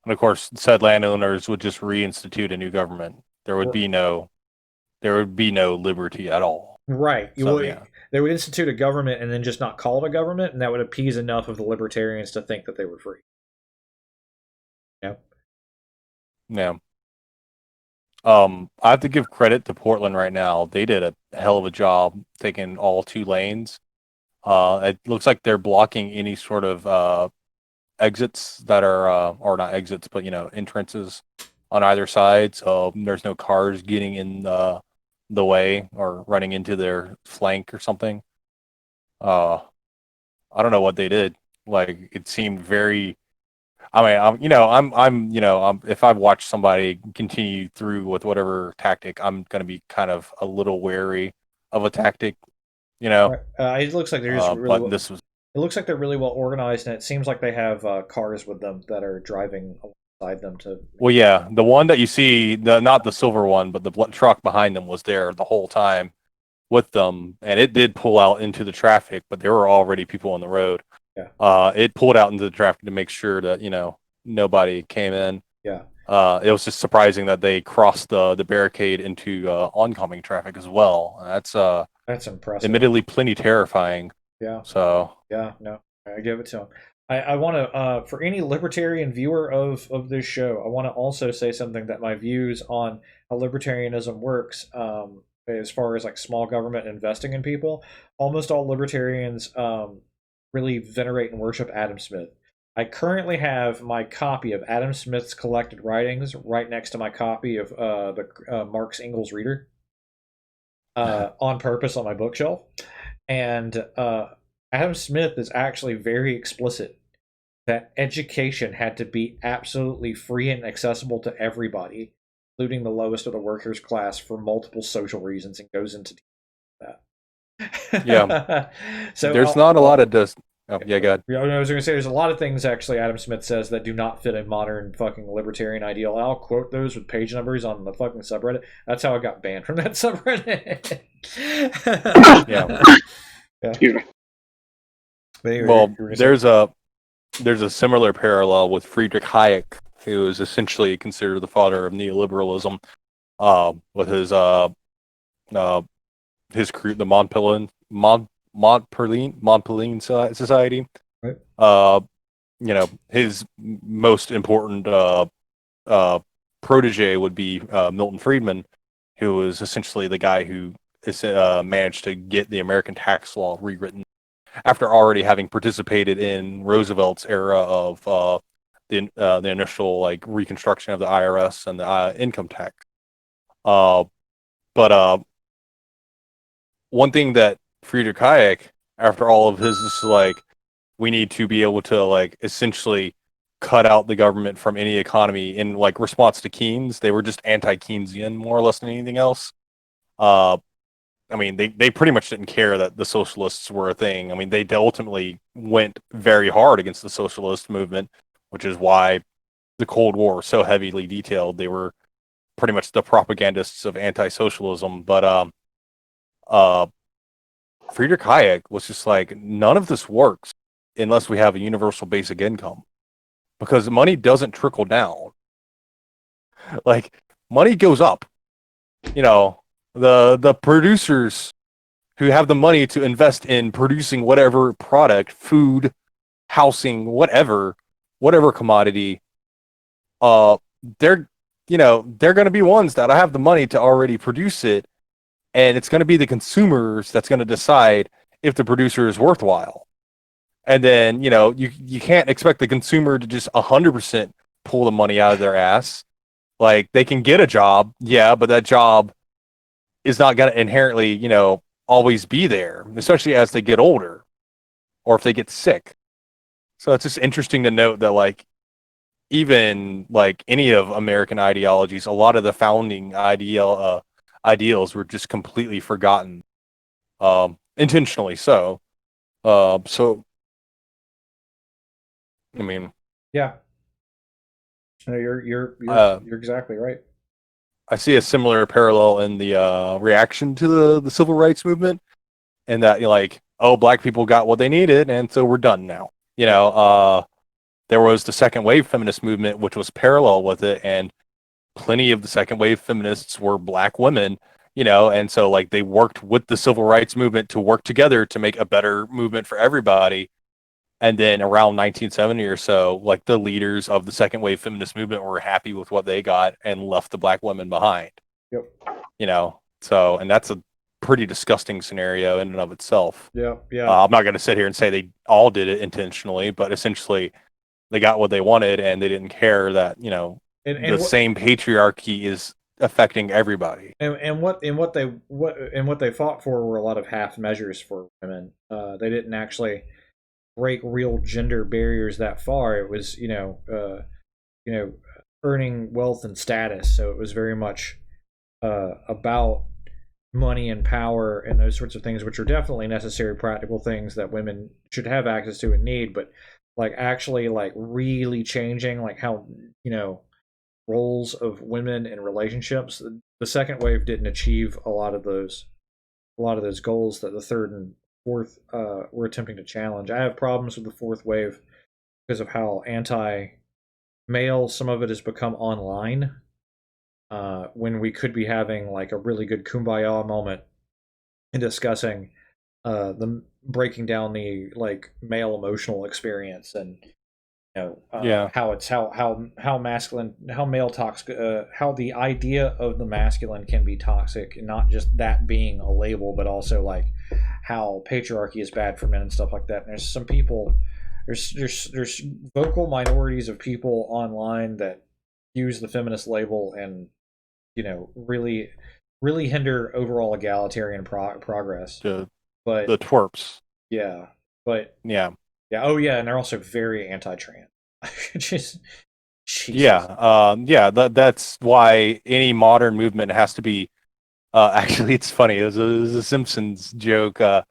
And of course, said landowners would just reinstitute a new government. There would be no liberty at all. Right. So, They would institute a government and then just not call it a government, and that would appease enough of the libertarians to think that they were free. Yeah. Yeah. I have to give credit to Portland right now. They did a hell of a job taking all 2 lanes. It looks like they're blocking any sort of exits that are, or not exits, but entrances on either side. So there's no cars getting in the way or running into their flank or something. I don't know what they did. Like, it seemed very. I mean, if I've watched somebody continue through with whatever tactic, I'm going to be kind of a little wary of a tactic, It looks like they're just really. It looks like they're really well organized, and it seems like they have cars with them that are driving alongside them to. Well, yeah, the one that you see, not the silver one, but the truck behind them was there the whole time with them, and it did pull out into the traffic, but there were already people on the road. Yeah. It pulled out into the traffic to make sure that nobody came in. Yeah. It was just surprising that they crossed the barricade into oncoming traffic as well. That's impressive. Admittedly, plenty terrifying. Yeah. So. Yeah. No, I give it to them. I want to, for any libertarian viewer of this show, I want to also say something that my views on how libertarianism works, as far as like small government investing in people. Almost all libertarians really venerate and worship Adam Smith. I currently have my copy of Adam Smith's collected writings right next to my copy of the Marx Engels Reader on purpose on my bookshelf. And Adam Smith is actually very explicit that education had to be absolutely free and accessible to everybody, including the lowest of the workers' class, for multiple social reasons, and goes into that. Yeah. So there's not a lot of this. Oh, yeah, go ahead. I was going to say there's a lot of things actually Adam Smith says that do not fit a modern fucking libertarian ideal. I'll quote those with page numbers on the fucking subreddit. That's how I got banned from that subreddit. Yeah. Excuse me. Anyway, well, there's a similar parallel with Friedrich Hayek, who is essentially considered the father of neoliberalism, with his crew, the Montpellier Society. Right. His most important protege would be Milton Friedman, who was essentially the guy who managed to get the American tax law rewritten after already having participated in Roosevelt's era of the initial reconstruction of the IRS and the income tax. But one thing that Friedrich Hayek, after all of his, is we need to be able to essentially cut out the government from any economy in response to Keynes. They were just anti-Keynesian more or less than anything else. I mean, they pretty much didn't care that the socialists were a thing. I mean, they ultimately went very hard against the socialist movement, which is why the Cold War was so heavily detailed. They were pretty much the propagandists of anti-socialism. But Friedrich Hayek was just like, none of this works unless we have a universal basic income, because money doesn't trickle down. Like, money goes up. You know, the producers who have the money to invest in producing whatever product, food, housing, whatever commodity, they're they're going to be ones that have the money to already produce it, and it's going to be the consumers that's going to decide if the producer is worthwhile. And then you can't expect the consumer to just 100% pull the money out of their ass. Like, they can get a job, yeah, but that job is not going to inherently always be there, especially as they get older or if they get sick. So it's just interesting to note that, like, even like any of American ideologies, a lot of the founding ideals were just completely forgotten, intentionally so. So, I mean, Yeah. No, you're exactly right. I see a similar parallel in the reaction to the civil rights movement, and that like, oh, black people got what they needed, and so we're done now. There was the second wave feminist movement, which was parallel with it, and plenty of the second wave feminists were black women, and so like they worked with the civil rights movement to work together to make a better movement for everybody. And then around 1970 or so, like, the leaders of the second wave feminist movement were happy with what they got and left the black women behind. Yep. So, and that's a pretty disgusting scenario in and of itself. Yeah. I'm not going to sit here and say they all did it intentionally, but essentially they got what they wanted, and they didn't care that, the same patriarchy is affecting everybody. And what they fought for were a lot of half measures for women. They didn't actually break real gender barriers that far. It was earning wealth and status. So it was very much about money and power and those sorts of things, which are definitely necessary practical things that women should have access to and need. But like, actually, like, really changing like how roles of women in relationships, the second wave didn't achieve a lot of those goals that the third and fourth were attempting to challenge. I have problems with the fourth wave because of how anti-male some of it has become online, when we could be having like a really good kumbaya moment and discussing the breaking down the like male emotional experience, and how masculine, how male toxic, how the idea of the masculine can be toxic, and not just that being a label, but also like how patriarchy is bad for men and stuff like that. And there's some people, there's vocal minorities of people online that use the feminist label and really hinder overall egalitarian progress. But the twerps. Yeah, but yeah. Oh yeah, and they're also very anti-trans. Just that's why any modern movement has to be. Actually, it's funny. It was a Simpsons joke in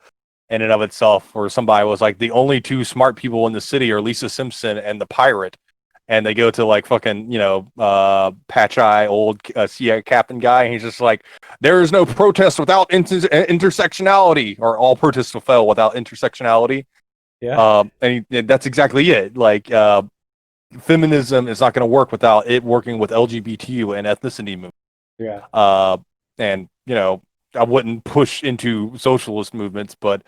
and of itself, where somebody was like, the only two smart people in the city are Lisa Simpson and the pirate, and they go to like fucking patch eye old sea captain guy, and he's just like, there is no protest without intersectionality, or all protests will fail without intersectionality. Yeah. And that's exactly it. Like, feminism is not going to work without it working with LGBTQ and ethnicity movement. Yeah. And I wouldn't push into socialist movements, but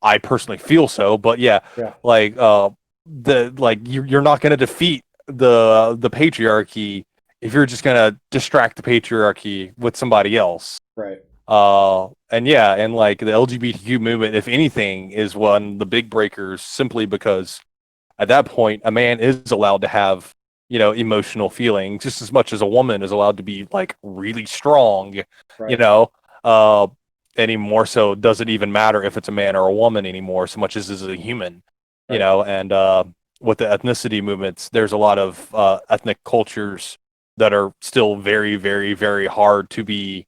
I personally feel so. But like, you're not going to defeat the patriarchy if you're just going to distract the patriarchy with somebody else. Right. And like, the LGBTQ movement, if anything, is one of the big breakers, simply because at that point a man is allowed to have emotional feelings just as much as a woman is allowed to be like really strong. Right. Anymore. So it doesn't even matter if it's a man or a woman anymore, so much as is a human. Right. And with the ethnicity movements, there's a lot of ethnic cultures that are still very, very, very hard to be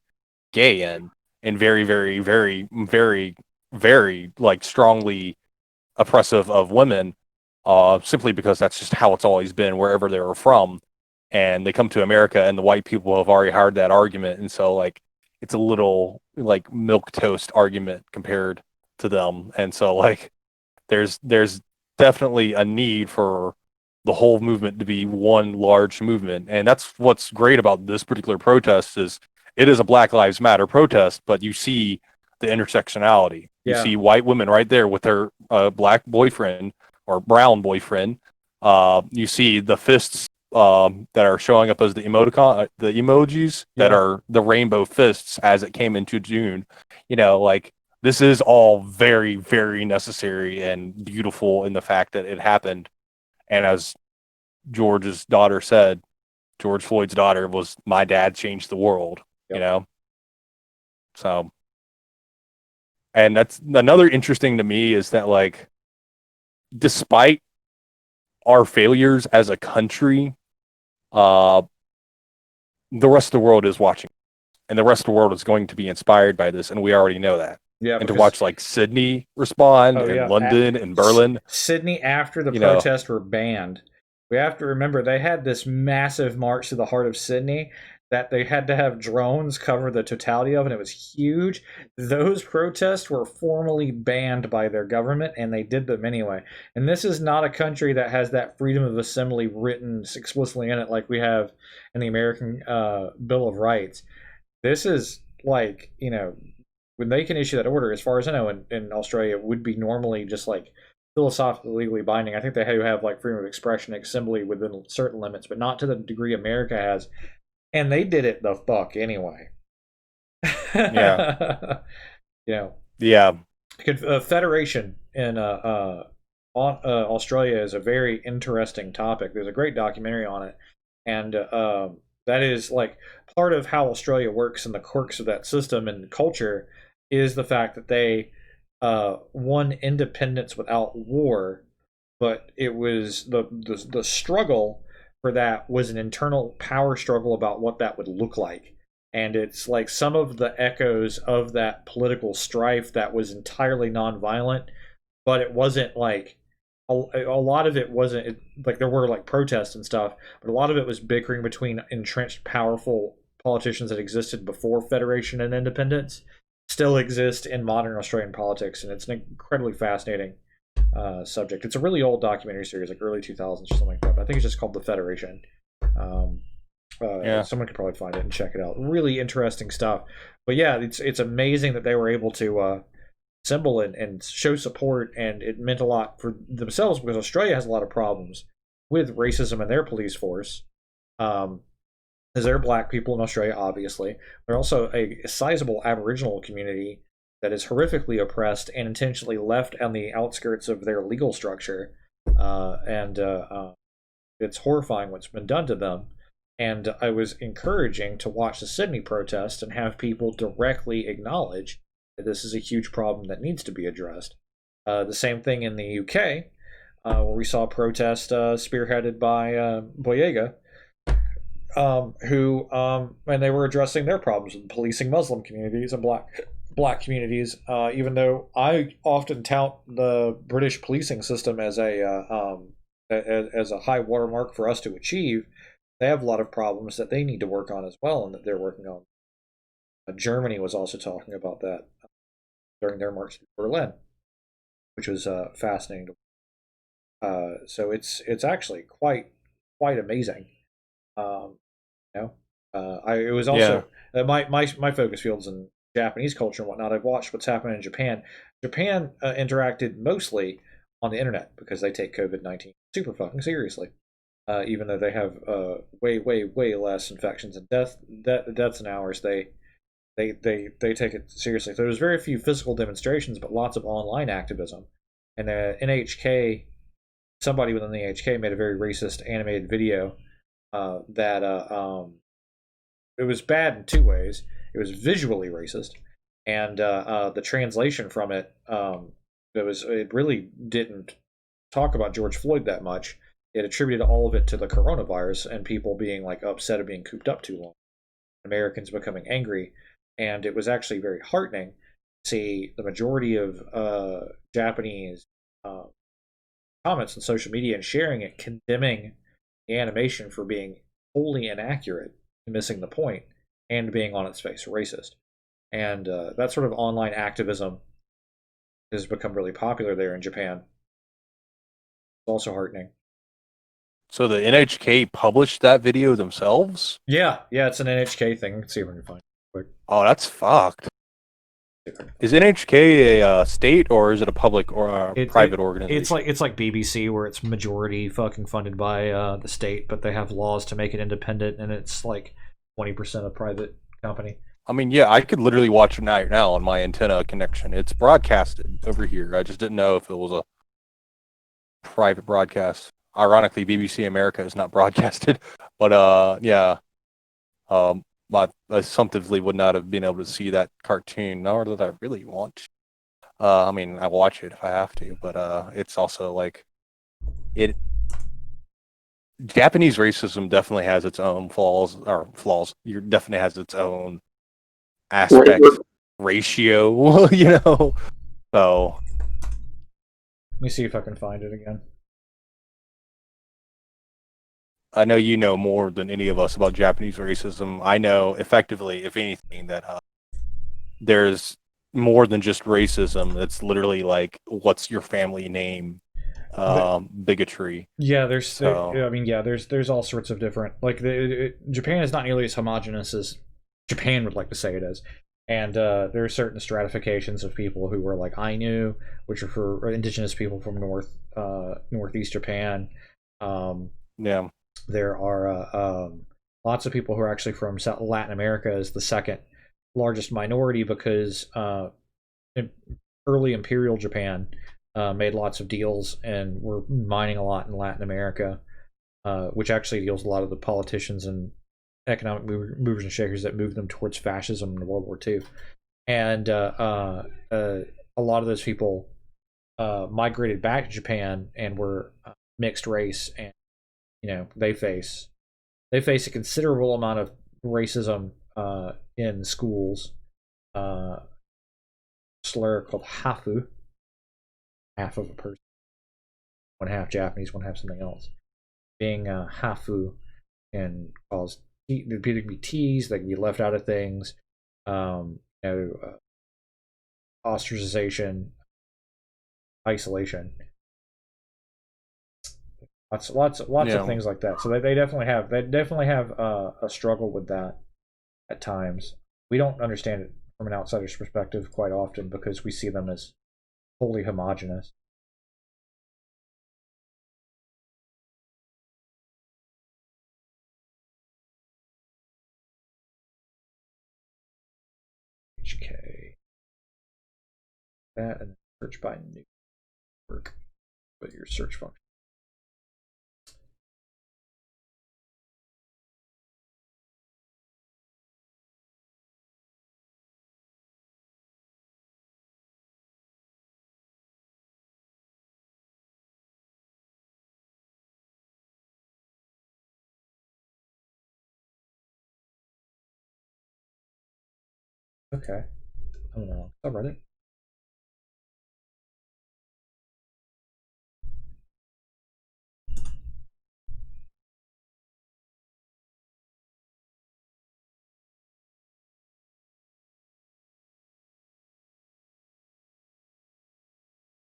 gay in, and very, very, very, very, very like strongly oppressive of women, simply because that's just how it's always been wherever they were from. And they come to America, and the white people have already heard that argument, and so like, it's a little like milquetoast argument compared to them, and so like there's definitely a need for the whole movement to be one large movement, and that's what's great about this particular protest is it is a Black Lives Matter protest, but you see the intersectionality. You Yeah. see white women right there with their black boyfriend or brown boyfriend. You see the fists that are showing up as the emoticon, the emojis that Yeah. are the rainbow fists as it came into June. You know, like this is all very, very necessary and beautiful in the fact that it happened. And as George's daughter said, George Floyd's daughter was, my dad changed the world, you know? So, and that's another interesting to me is that, like, despite our failures as a country, the rest of the world is watching, and the rest of the world is going to be inspired by this, and we already know that. Yeah, and to watch like Sydney respond, and London and Berlin. Sydney, after the protests were banned, we have to remember they had this massive march to the heart of Sydney that they had to have drones cover the totality of, and it was huge. Those protests were formally banned by their government, and they did them anyway. And this is not a country that has that freedom of assembly written explicitly in it like we have in the American Bill of Rights. This is like, you know, when they can issue that order, as far as I know, in Australia, it would be normally just like philosophically legally binding. I think they have like freedom of expression, assembly within certain limits, but not to the degree America has. And they did it the fuck anyway. Yeah. You know. Yeah. Federation in Australia is a very interesting topic. There's a great documentary on it, and that is like part of how Australia works and the quirks of that system and culture is the fact that they won independence without war, but it was the struggle for that was an internal power struggle about what that would look like. And it's like some of the echoes of that political strife that was entirely nonviolent, but it wasn't like a lot of it wasn't like there were like protests and stuff, but a lot of it was bickering between entrenched powerful politicians that existed before federation and independence still exist in modern Australian politics, and it's an incredibly fascinating subject. It's a really old documentary series, like early 2000s or something like that. But I think it's just called The Federation. Someone could probably find it and check it out. Really interesting stuff. But yeah, it's amazing that they were able to assemble and show support, and it meant a lot for themselves because Australia has a lot of problems with racism in their police force. As there are black people in Australia, obviously. There's also a sizable Aboriginal community that is horrifically oppressed and intentionally left on the outskirts of their legal structure. It's horrifying what's been done to them. And I was encouraging to watch the Sydney protest and have people directly acknowledge that this is a huge problem that needs to be addressed. The same thing in the UK, where we saw a protest spearheaded by Boyega, who and they were addressing their problems with policing Muslim communities and black communities. Even though I often tout the British policing system as a high watermark for us to achieve, they have a lot of problems that they need to work on as well, and that they're working on. Germany was also talking about that during their march to Berlin, which was fascinating. So it's actually quite amazing. It was also my focus fields in Japanese culture and whatnot. I've watched what's happening in Japan. Japan interacted mostly on the internet because they take COVID-19 super fucking seriously. Even though they have way less infections and deaths in ours, they take it seriously. So there's very few physical demonstrations, but lots of online activism. And NHK, somebody within the NHK made a very racist animated video that it was bad in two ways. It was visually racist, and the translation from it, it really didn't talk about George Floyd that much. It attributed all of it to the coronavirus and people being like upset of being cooped up too long, Americans becoming angry, and it was actually very heartening to see the majority of Japanese comments on social media and sharing it, condemning the animation for being wholly inaccurate, missing the point, and being on its face racist. And that sort of online activism has become really popular there in Japan. It's also heartening. So the NHK published that video themselves? Yeah, it's an NHK thing. Let's see if we can find it. Oh, that's fucked. Is NHK a state or is it a public or a private organization? It's like BBC, where it's majority fucking funded by the state, but they have laws to make it independent, and it's like 20% a private company. I mean, yeah, I could literally watch it now on my antenna connection. It's broadcasted over here. I just didn't know if it was a private broadcast. Ironically, BBC America is not broadcasted, but yeah. I assumptively would not have been able to see that cartoon, nor did I really want to. I mean, I watch it if I have to, but it's also like Japanese racism definitely has its own flaws. It definitely has its own aspect ratio, you know. So let me see if I can find it again. I know you know more than any of us about Japanese racism. I know effectively, if anything, that there's more than just racism. It's literally like, what's your family name? Bigotry. Yeah, there's all sorts of different, like, Japan is not nearly as homogenous as Japan would like to say it is. And there are certain stratifications of people who were like Ainu, which are for indigenous people from northeast Japan. Yeah. There are lots of people who are actually from Latin America as the second largest minority, because early imperial Japan made lots of deals and were mining a lot in Latin America, which actually deals with a lot of the politicians and economic movers and shakers that moved them towards fascism in World War II. And a lot of those people migrated back to Japan and were mixed race, and they face a considerable amount of racism in schools. Slur called hafu, half of a person, one half Japanese, one half something else. Being hafu can cause people to be teased, they can be left out of things, ostracization, isolation. Lots of things like that. So they definitely have a struggle with that at times. We don't understand it from an outsider's perspective quite often, because we see them as wholly homogenous. HK. That, and search by new work with your search function. Okay. I don't know. I read it.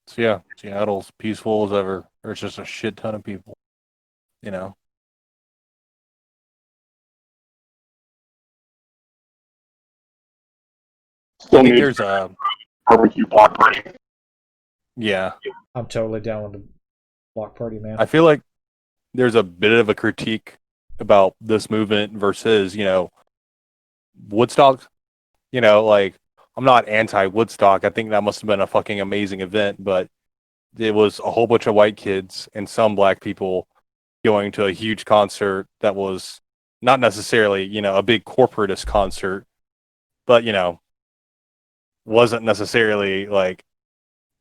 So yeah, Seattle's peaceful as ever. There's just a shit ton of people, I think there's a barbecue block party. Yeah, I'm totally down with the block party, man. I feel like there's a bit of a critique about this movement versus, Woodstock. Like, I'm not anti-Woodstock. I think that must have been a fucking amazing event, but it was a whole bunch of white kids and some black people going to a huge concert that was not necessarily, a big corporatist concert, but, wasn't necessarily like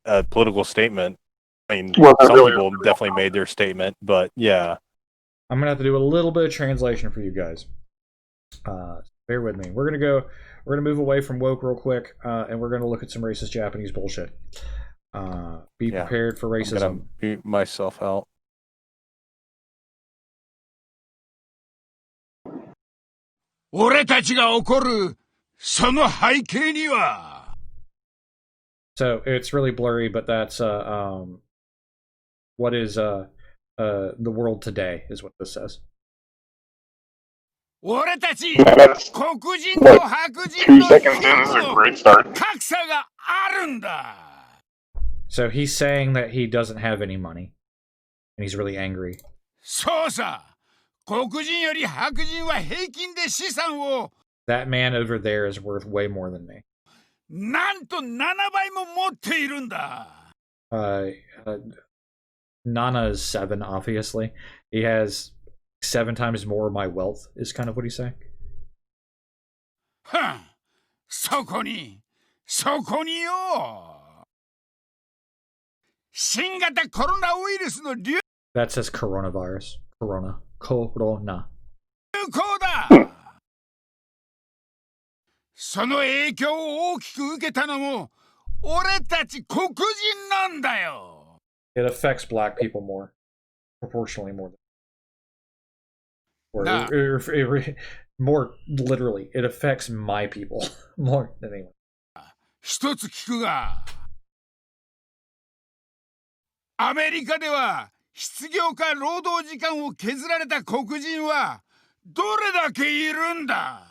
a political statement. I mean, some people definitely made their statement, but yeah. I'm gonna have to do a little bit of translation for you guys. Bear with me. We're gonna move away from woke real quick, and we're gonna look at some racist Japanese bullshit. Be prepared for racism. I'm gonna beat myself out. So it's really blurry, but that's what is the world today is what this says. 俺たち黒人と白人の貧富の格差があるんだ。So he's saying that he doesn't have any money, and he's really angry. そうさ、黒人より白人は平均で資産を That man over there is worth way more than me. なんと7倍も持っているんだ。Nana is 7, obviously. He has 7 times more of my wealth, is kind of what he's saying. はん、そこによ。新型コロナウイルスの流 That says coronavirus. Corona. 行だ。その影響を大きく受けたのも俺たち黒人なんだよ。It affects black people more. Proportionally more. More literally, it affects my people more than anyone. 一つ聞くが、アメリカでは失業か労働時間を削られた黒人はどれだけいるんだ。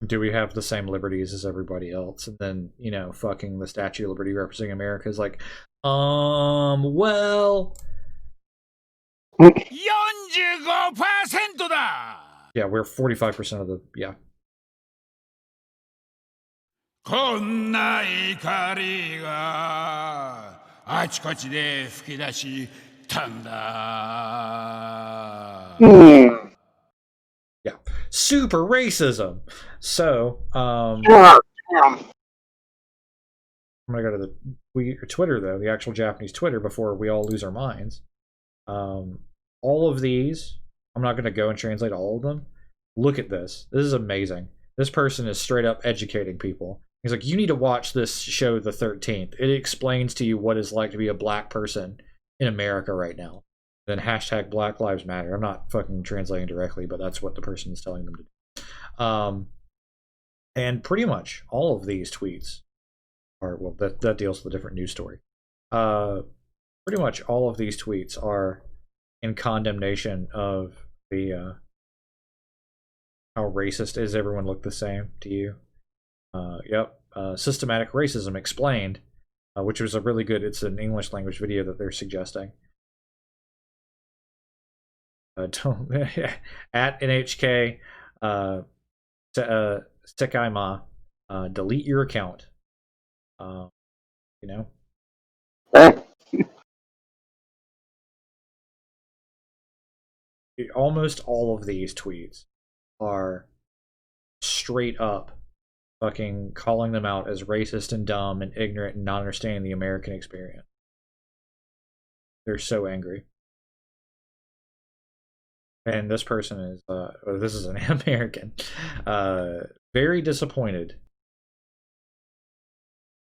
Do we have the same liberties as everybody else? And then, you know, fucking the Statue of Liberty representing America is like, well... 45% だ。 Yeah, we're 45% of the... Yeah. こんな怒りがあちこちで吹き出したんだ。Yeah. Super racism. So, I'm gonna go to the Twitter though, the actual Japanese Twitter, before we all lose our minds. All of these, I'm not gonna go and translate all of them. Look at this. This is amazing. This person is straight up educating people. He's like, you need to watch this show, The 13th. It explains to you what it's like to be a black person in America right now. Then hashtag Black Lives Matter. I'm not fucking translating directly, but that's what the person is telling them to do. And pretty much all of these tweets are, well, that deals with a different news story. Pretty much all of these tweets are in condemnation of the how racist is everyone look the same to you. Systematic racism explained, which was a really good, it's an English language video that they're suggesting. Don't at NHK Sekaima, delete your account. You know. Almost all of these tweets are straight up fucking calling them out as racist and dumb and ignorant and not understanding the American experience. They're so angry. And this person is, this is an American, very disappointed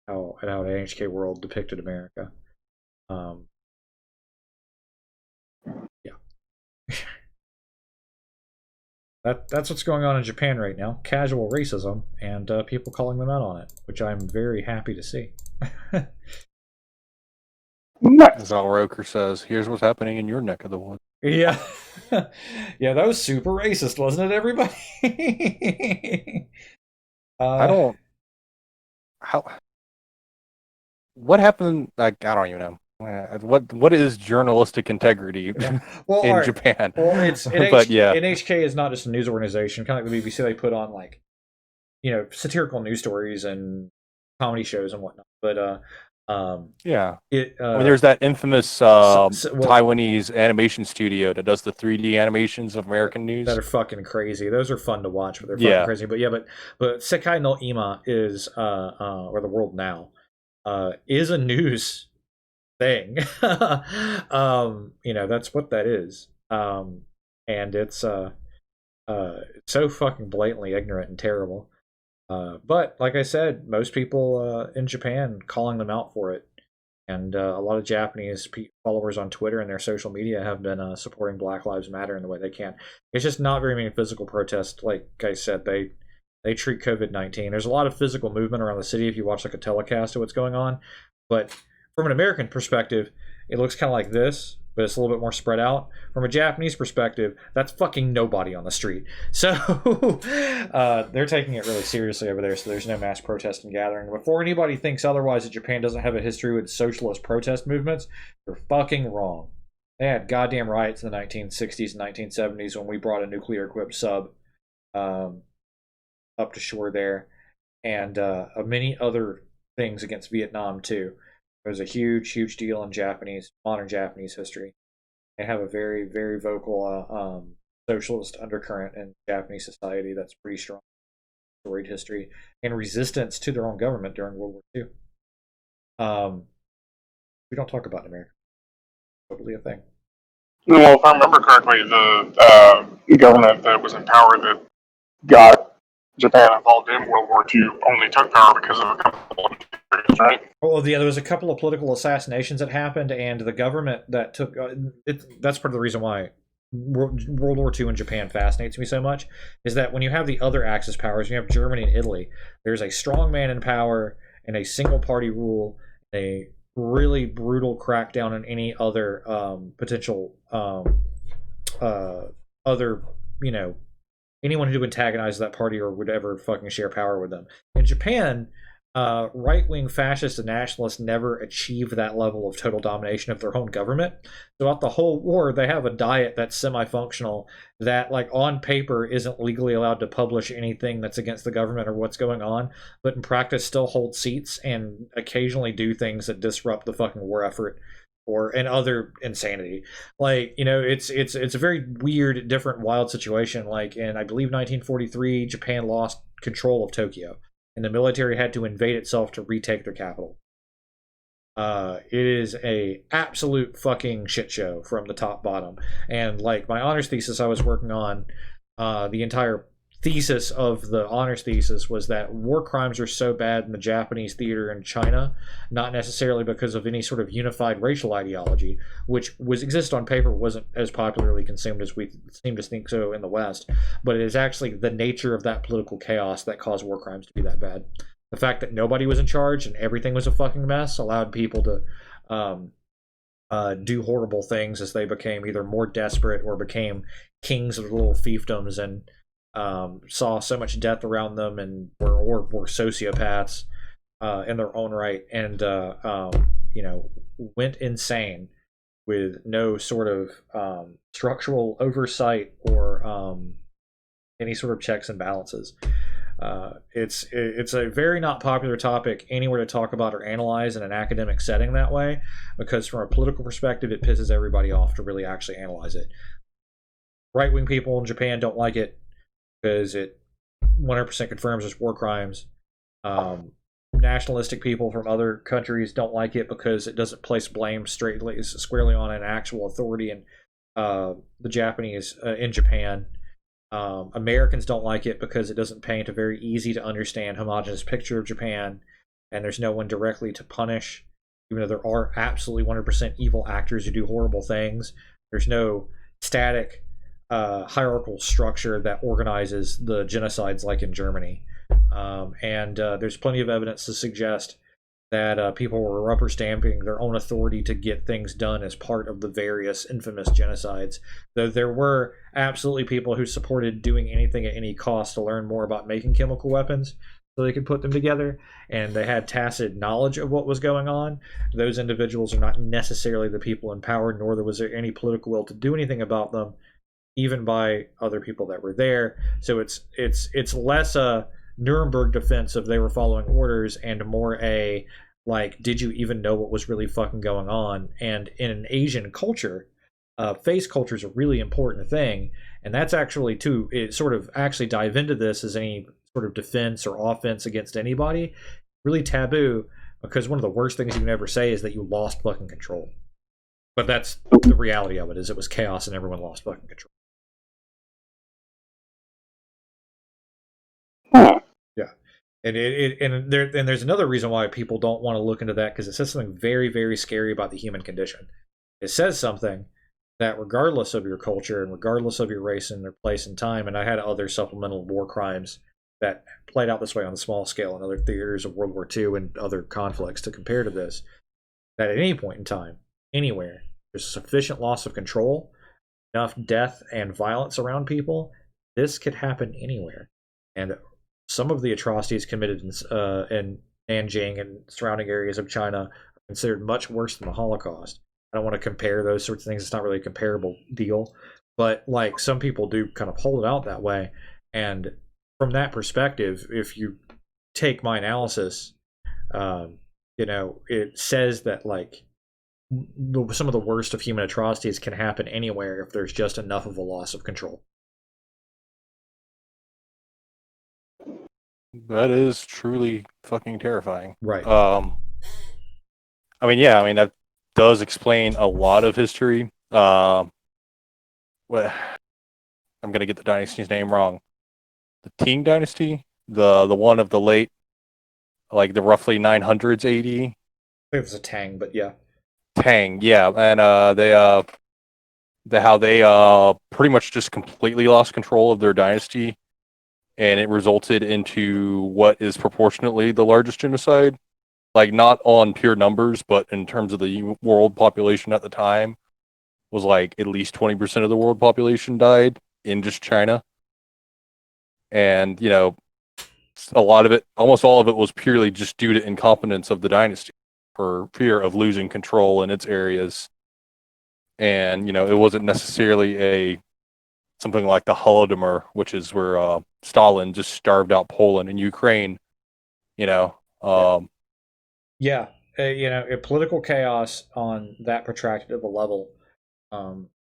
how NHK World depicted America. Yeah. That's what's going on in Japan right now. Casual racism and people calling them out on it, which I'm very happy to see. As Al Roker says, here's what's happening in your neck of the woods. Yeah. Yeah, that was super racist, wasn't it, everybody? I don't... What happened? Like, I don't even know. What is journalistic integrity in Japan? Well, it's but yeah, NHK is not just a news organization. Kind of like the BBC, they put on like, you know, satirical news stories and comedy shows and whatnot. But yeah, there's that infamous Taiwanese animation studio that does the 3D animations of American news that are fucking crazy. Those are fun to watch, but they're fucking crazy. But yeah, but Sekai no Ima is or the World Now is a news thing. You know, that's what that is. And it's so fucking blatantly ignorant and terrible. But like I said, most people in Japan calling them out for it, and a lot of Japanese followers on Twitter and their social media have been supporting Black Lives Matter in the way they can. It's just not very many physical protests. Like I said, they they treat COVID-19. There's a lot of physical movement around the city if you watch like a telecast of what's going on. But from an American perspective, it looks kind of like this, but it's a little bit more spread out. From a Japanese perspective, that's fucking nobody on the street. So they're taking it really seriously over there, so there's no mass protest and gathering. Before anybody thinks otherwise that Japan doesn't have a history with socialist protest movements, they're fucking wrong. They had goddamn riots in the 1960s and 1970s when we brought a nuclear-equipped sub up to shore there, and many other things against Vietnam, too. It was a huge, huge deal in modern Japanese history. They have a very, very vocal socialist undercurrent in Japanese society that's pretty strong, storied history, and resistance to their own government during World War II. We don't talk about in America. It's totally a thing. Well, if I remember correctly, the government that was in power that got Japan involved in World War II only took power because of a couple of things, right? Well, yeah, there was a couple of political assassinations that happened, and the government that took that's part of the reason why World War II in Japan fascinates me so much, is that when you have the other Axis powers, you have Germany and Italy, there's a strong man in power and a single party rule, a really brutal crackdown on any other potential other, anyone who antagonizes that party or would ever fucking share power with them. In Japan, right-wing fascists and nationalists never achieve that level of total domination of their own government. Throughout the whole war, they have a diet that's semi-functional that, like, on paper isn't legally allowed to publish anything that's against the government or what's going on, but in practice still hold seats and occasionally do things that disrupt the fucking war effort and other insanity. Like, it's a very weird, different, wild situation. Like, in, I believe, 1943, Japan lost control of Tokyo, and the military had to invade itself to retake their capital. It is a absolute fucking shit show from the top bottom. And like my honors thesis I was working on, the entire thesis of the honors thesis was that war crimes are so bad in the Japanese theater in China, not necessarily because of any sort of unified racial ideology, which exists on paper, wasn't as popularly consumed as we seem to think so in the West, but it is actually the nature of that political chaos that caused war crimes to be that bad. The fact that nobody was in charge and everything was a fucking mess allowed people to do horrible things as they became either more desperate or became kings of little fiefdoms and saw so much death around them and were sociopaths in their own right, and went insane with no sort of structural oversight or any sort of checks and balances. It's a very not popular topic anywhere to talk about or analyze in an academic setting that way, because from a political perspective it pisses everybody off to really actually analyze it. Right-wing people in Japan don't like it because it 100% confirms there's war crimes. Nationalistic people from other countries don't like it because it doesn't place blame squarely on an actual authority in the Japanese in Japan. Americans don't like it because it doesn't paint a very easy to understand homogenous picture of Japan, and there's no one directly to punish, even though there are absolutely 100% evil actors who do horrible things. There's no static hierarchical structure that organizes the genocides like in Germany. And there's plenty of evidence to suggest that people were rubber stamping their own authority to get things done as part of the various infamous genocides. Though there were absolutely people who supported doing anything at any cost to learn more about making chemical weapons so they could put them together, and they had tacit knowledge of what was going on. Those individuals are not necessarily the people in power, nor was there any political will to do anything about them, even by other people that were there. So it's less a Nuremberg defense of they were following orders and more a, like, did you even know what was really fucking going on? And in an Asian culture, face culture is a really important thing, and that's actually too, it sort of actually dive into this as any sort of defense or offense against anybody, really taboo, because one of the worst things you can ever say is that you lost fucking control. But that's the reality of it, is it was chaos and everyone lost fucking control. Yeah, and there's another reason why people don't want to look into that, because it says something very, very scary about the human condition. It says something that regardless of your culture and regardless of your race and their place and time, and I had other supplemental war crimes that played out this way on a small scale in other theaters of World War II and other conflicts to compare to this, that at any point in time, anywhere, there's a sufficient loss of control, enough death and violence around people, this could happen anywhere. And some of the atrocities committed in Nanjing and surrounding areas of China are considered much worse than the Holocaust. I don't want to compare those sorts of things. It's not really a comparable deal. But like some people do kind of hold it out that way. And from that perspective, if you take my analysis, it says that like some of the worst of human atrocities can happen anywhere if there's just enough of a loss of control. That is truly fucking terrifying. Right. That does explain a lot of history. I'm gonna get the dynasty's name wrong. The Qing dynasty, the one of the late, like the roughly 900s AD. I think it was a Tang, but yeah. Tang, yeah, and how they pretty much just completely lost control of their dynasty, and it resulted into what is proportionately the largest genocide. Like, not on pure numbers, but in terms of the world population at the time, was like at least 20% of the world population died in just China. And, a lot of it, almost all of it, was purely just due to incompetence of the dynasty for fear of losing control in its areas. And, it wasn't necessarily something like the Holodomor, which is where Stalin just starved out Poland and Ukraine, political chaos on that protracted of a level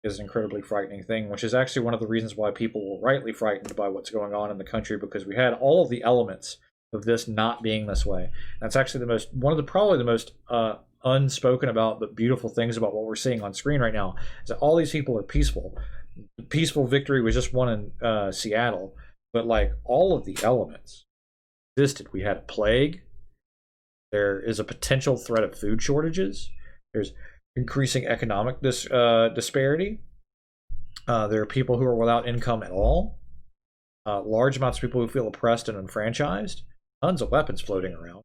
is an incredibly frightening thing, which is actually one of the reasons why people were rightly frightened by what's going on in the country, because we had all of the elements of this not being this way. That's actually probably the most unspoken about but beautiful things about what we're seeing on screen right now, is that all these people are peaceful. The peaceful victory was just won in Seattle, but like all of the elements existed. We had a plague. There is a potential threat of food shortages. There's increasing economic disparity. There are people who are without income at all. Large amounts of people who feel oppressed and enfranchised. Tons of weapons floating around.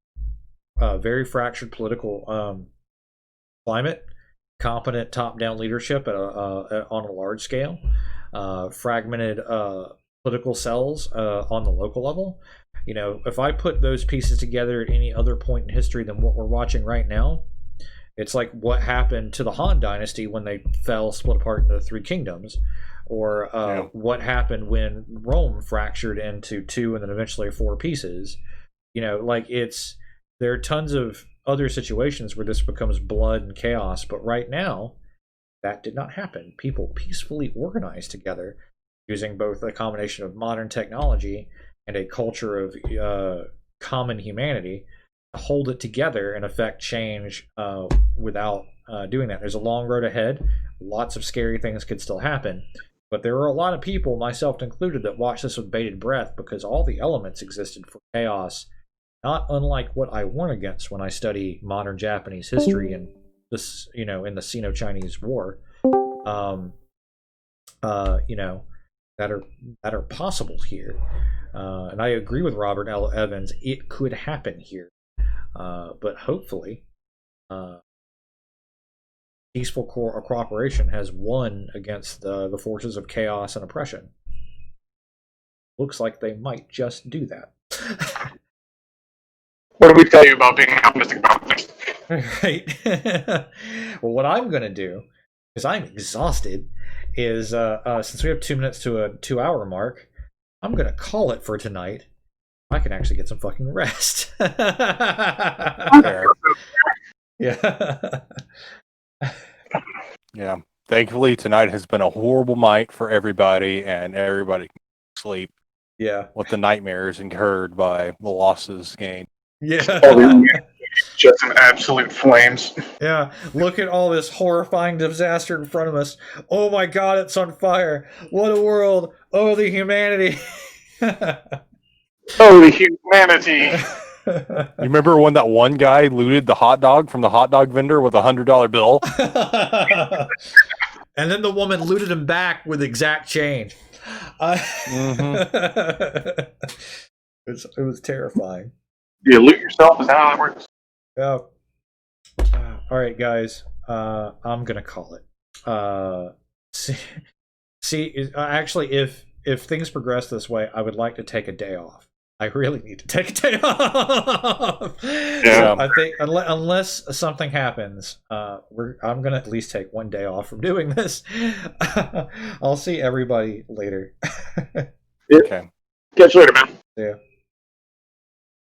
Very fractured political climate. Competent top-down leadership on a large scale. Fragmented political cells on the local level. If I put those pieces together at any other point in history than what we're watching right now, it's like what happened to the Han Dynasty when they split apart into 3 kingdoms, or what happened when Rome fractured into 2 and then eventually 4 pieces. There are tons of other situations where this becomes blood and chaos, but right now, that did not happen. People peacefully organized together using both a combination of modern technology and a culture of common humanity to hold it together and affect change without doing that. There's a long road ahead. Lots of scary things could still happen. But there are a lot of people, myself included, that watch this with bated breath because all the elements existed for chaos, not unlike what I warn against when I study modern Japanese history and this, in the Sino-Chinese War. That are possible here. And I agree with Robert L. Evans. It could happen here. But hopefully, peaceful cooperation has won against the forces of chaos and oppression. Looks like they might just do that. What do we tell you about being optimistic about this? Right. Well, what I'm going to do, because I'm exhausted, is since we have 2 minutes to a 2-hour mark, I'm going to call it for tonight. I can actually get some fucking rest. Yeah. Yeah. Thankfully, tonight has been a horrible night for everybody, and everybody can sleep. Yeah. With the nightmares incurred by the losses gained. Yeah. Just in absolute flames. Yeah. Look at all this horrifying disaster in front of us. Oh my God, it's on fire. What a world. Oh, the humanity. Oh, the humanity. You remember when that one guy looted the hot dog from the hot dog vendor with $100 bill? And then the woman looted him back with exact change. It was terrifying. You loot yourself? Is that how that works? Yeah. All right, guys. I'm gonna call it. Actually, if things progress this way, I would like to take a day off. I really need to take a day off. Yeah. I think unless something happens, I'm gonna at least take one day off from doing this. I'll see everybody later. Okay. Catch you later, man. Yeah.